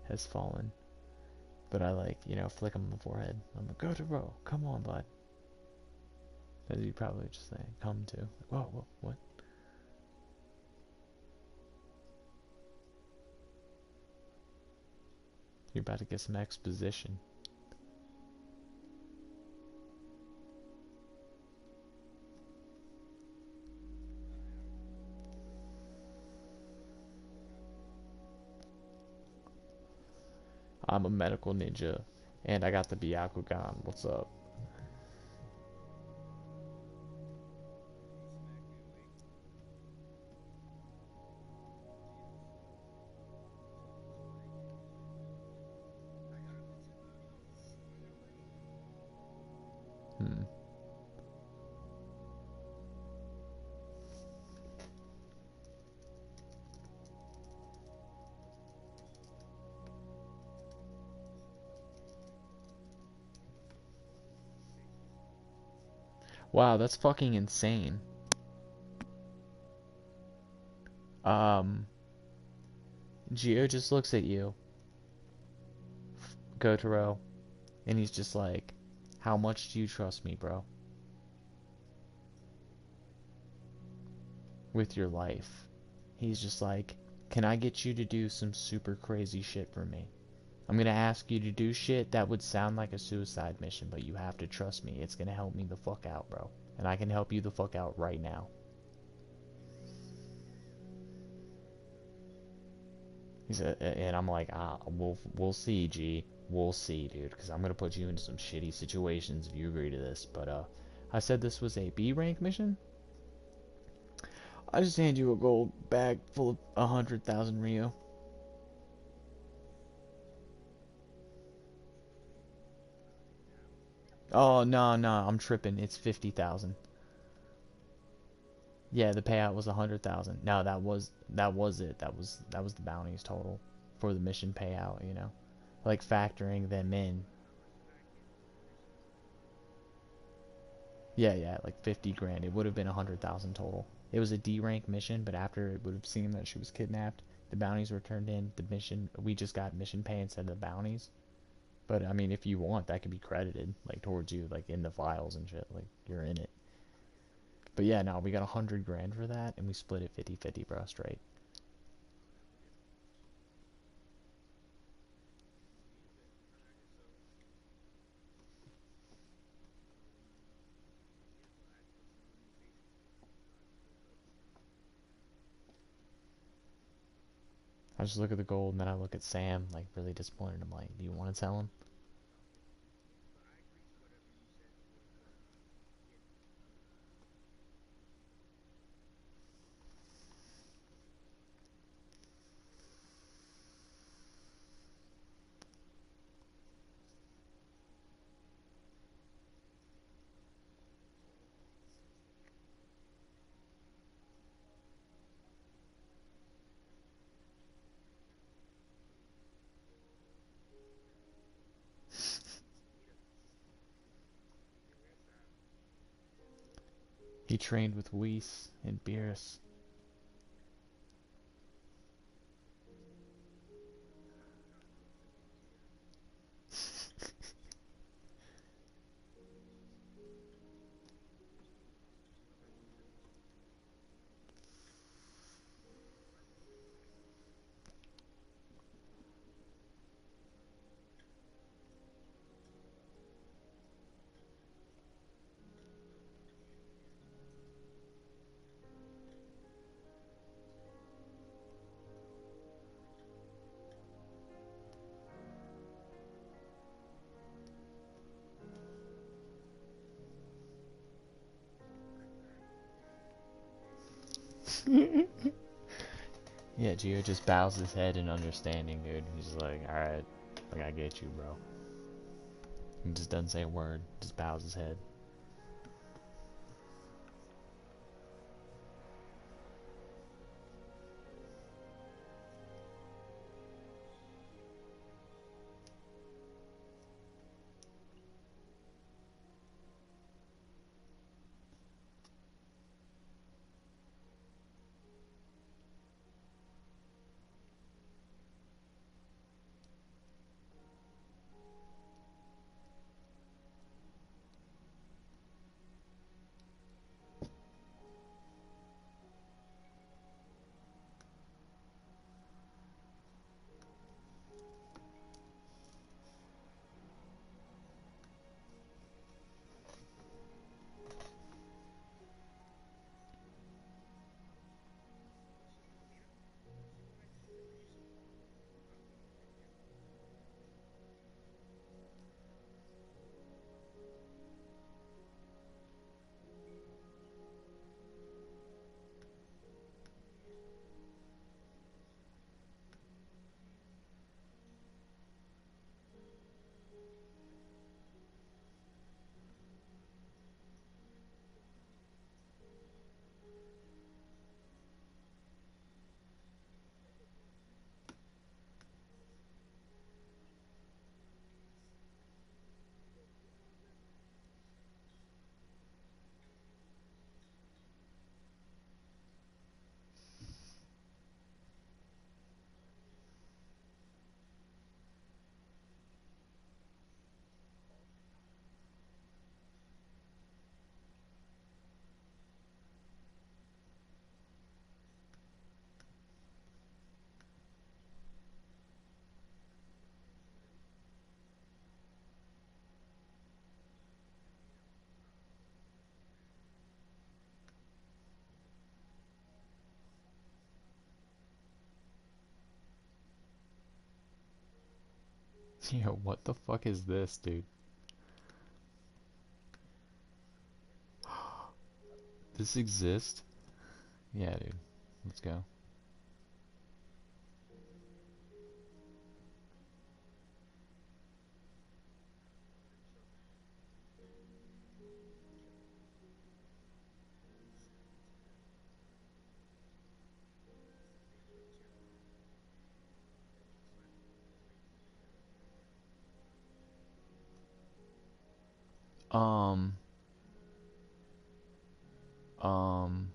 has fallen. But I like, you know, flick him on the forehead. I'm like, Goltaro, come on, bud. As you probably just say, come to. Like, whoa, whoa, what? You're about to get some exposition. I'm a medical ninja, and I got the Byakugan. What's up? Hmm. Wow, that's fucking insane. Um, Gio just looks at you, Gotaro, and he's just like, how much do you trust me, bro? With your life. He's just like, can I get you to do some super crazy shit for me? I'm gonna ask you to do shit that would sound like a suicide mission, but you have to trust me. It's gonna help me the fuck out, bro. And I can help you the fuck out right now. And I'm like, we'll see, G. We'll see, dude. Because I'm gonna put you into some shitty situations if you agree to this. But I said this was a B rank mission. I just hand you a gold bag full of 100,000 Rio. Oh no, no, I'm tripping. It's 50,000. Yeah, the payout was 100,000. No, that was it. That was the bounties total for the mission payout. You know, like factoring them in. Yeah, yeah, like 50 grand. It would have been 100,000 total. It was a D rank mission, but after it would have seemed that she was kidnapped, the bounties were turned in. The mission, we just got mission pay instead of the bounties. But I mean, if you want, that could be credited like towards you, like in the files and shit. Like you're in it. But yeah, no, we got 100 grand for that, and we split it 50-50, bro, straight. I just look at the gold, and then I look at Sam, like really disappointed. I'm like, do you want to tell him? He trained with Weiss and Beerus. Yeah, Gio just bows his head in understanding, dude. He's just like, alright, like, I get you, bro. He just doesn't say a word, just bows his head. Yo, what the fuck is this, dude? This exists? Yeah, dude. Let's go. Um, um,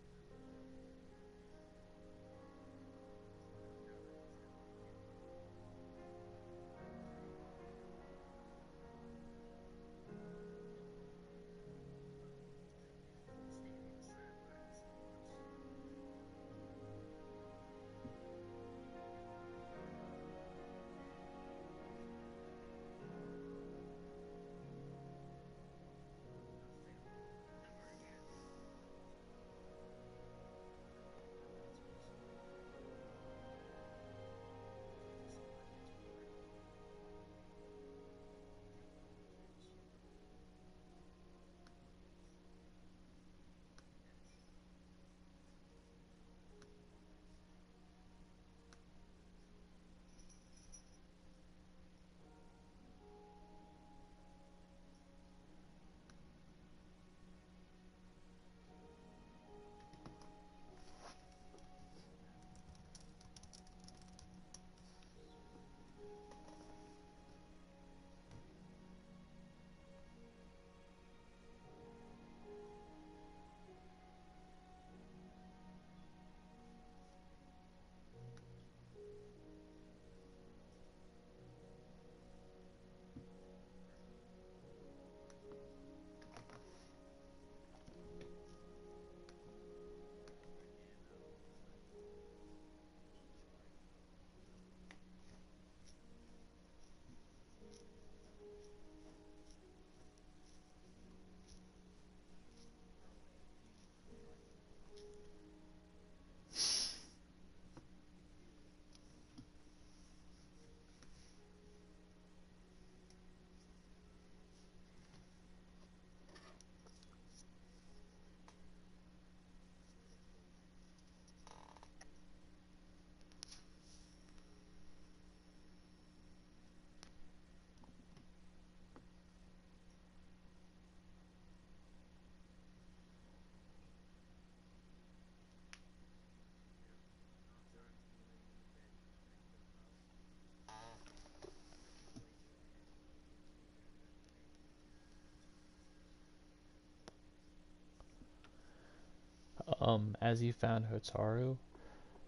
As you found Hotaru,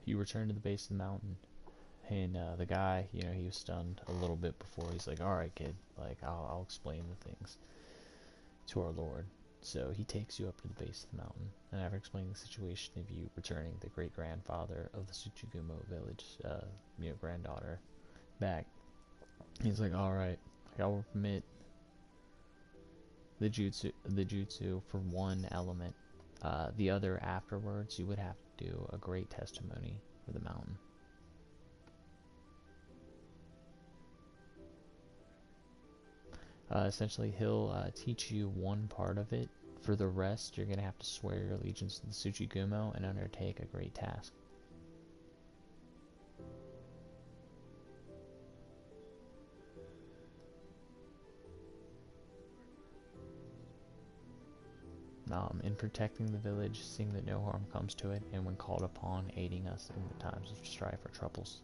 you returned to the base of the mountain. And the guy, you know, he was stunned a little bit before. He's like, "All right, kid. Like, I'll explain the things to our lord." So he takes you up to the base of the mountain, and after explaining the situation of you returning the great grandfather of the Tsuchigumo village, you know, granddaughter, back, he's like, "All right, I will permit the jutsu for one element. The other afterwards, you would have to do a great testimony for the mountain." Essentially, he'll teach you one part of it. For the rest, you're going to have to swear your allegiance to the Tsuchigumo and undertake a great task. In protecting the village, seeing that no harm comes to it, and when called upon, aiding us in the times of strife or troubles.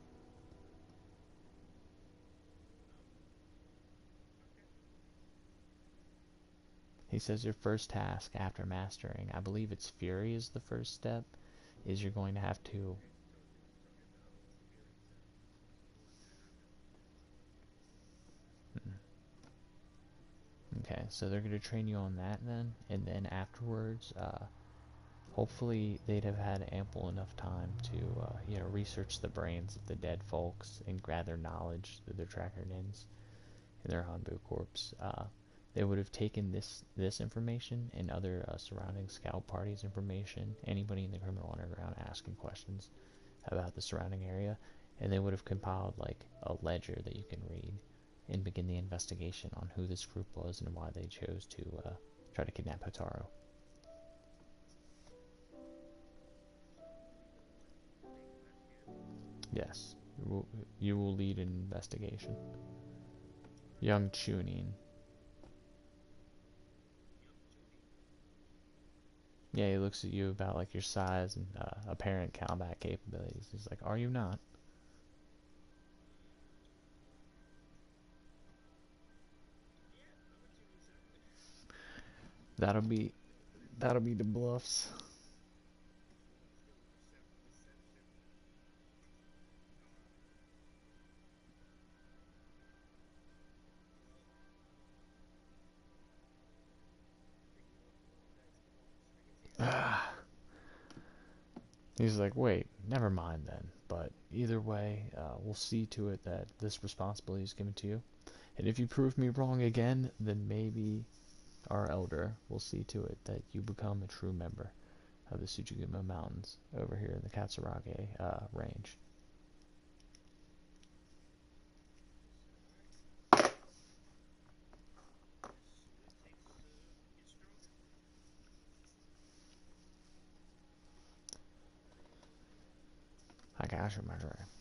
He says your first task after mastering, I believe it's Fury is the first step, is you're going to have to... Okay, so they're going to train you on that then, and then afterwards, hopefully they'd have had ample enough time to, you know, research the brains of the dead folks and gather knowledge through their tracker nins and their Hanbu corpse. They would have taken this information and other surrounding scout parties information, anybody in the criminal underground asking questions about the surrounding area, and they would have compiled like a ledger that you can read and begin the investigation on who this group was and why they chose to try to kidnap Hotaru. Yes, you will lead an investigation. Young Chunin. Yeah, he looks at you about like your size and apparent combat capabilities. He's like, "Are you not?" That'll be the bluffs. He's like, "Wait, never mind then. But either way, we'll see to it that this responsibility is given to you. And if you prove me wrong again, then maybe our elder will see to it that you become a true member of the Tsuchigumo Mountains over here in the Katsurage range." I got you, my friend.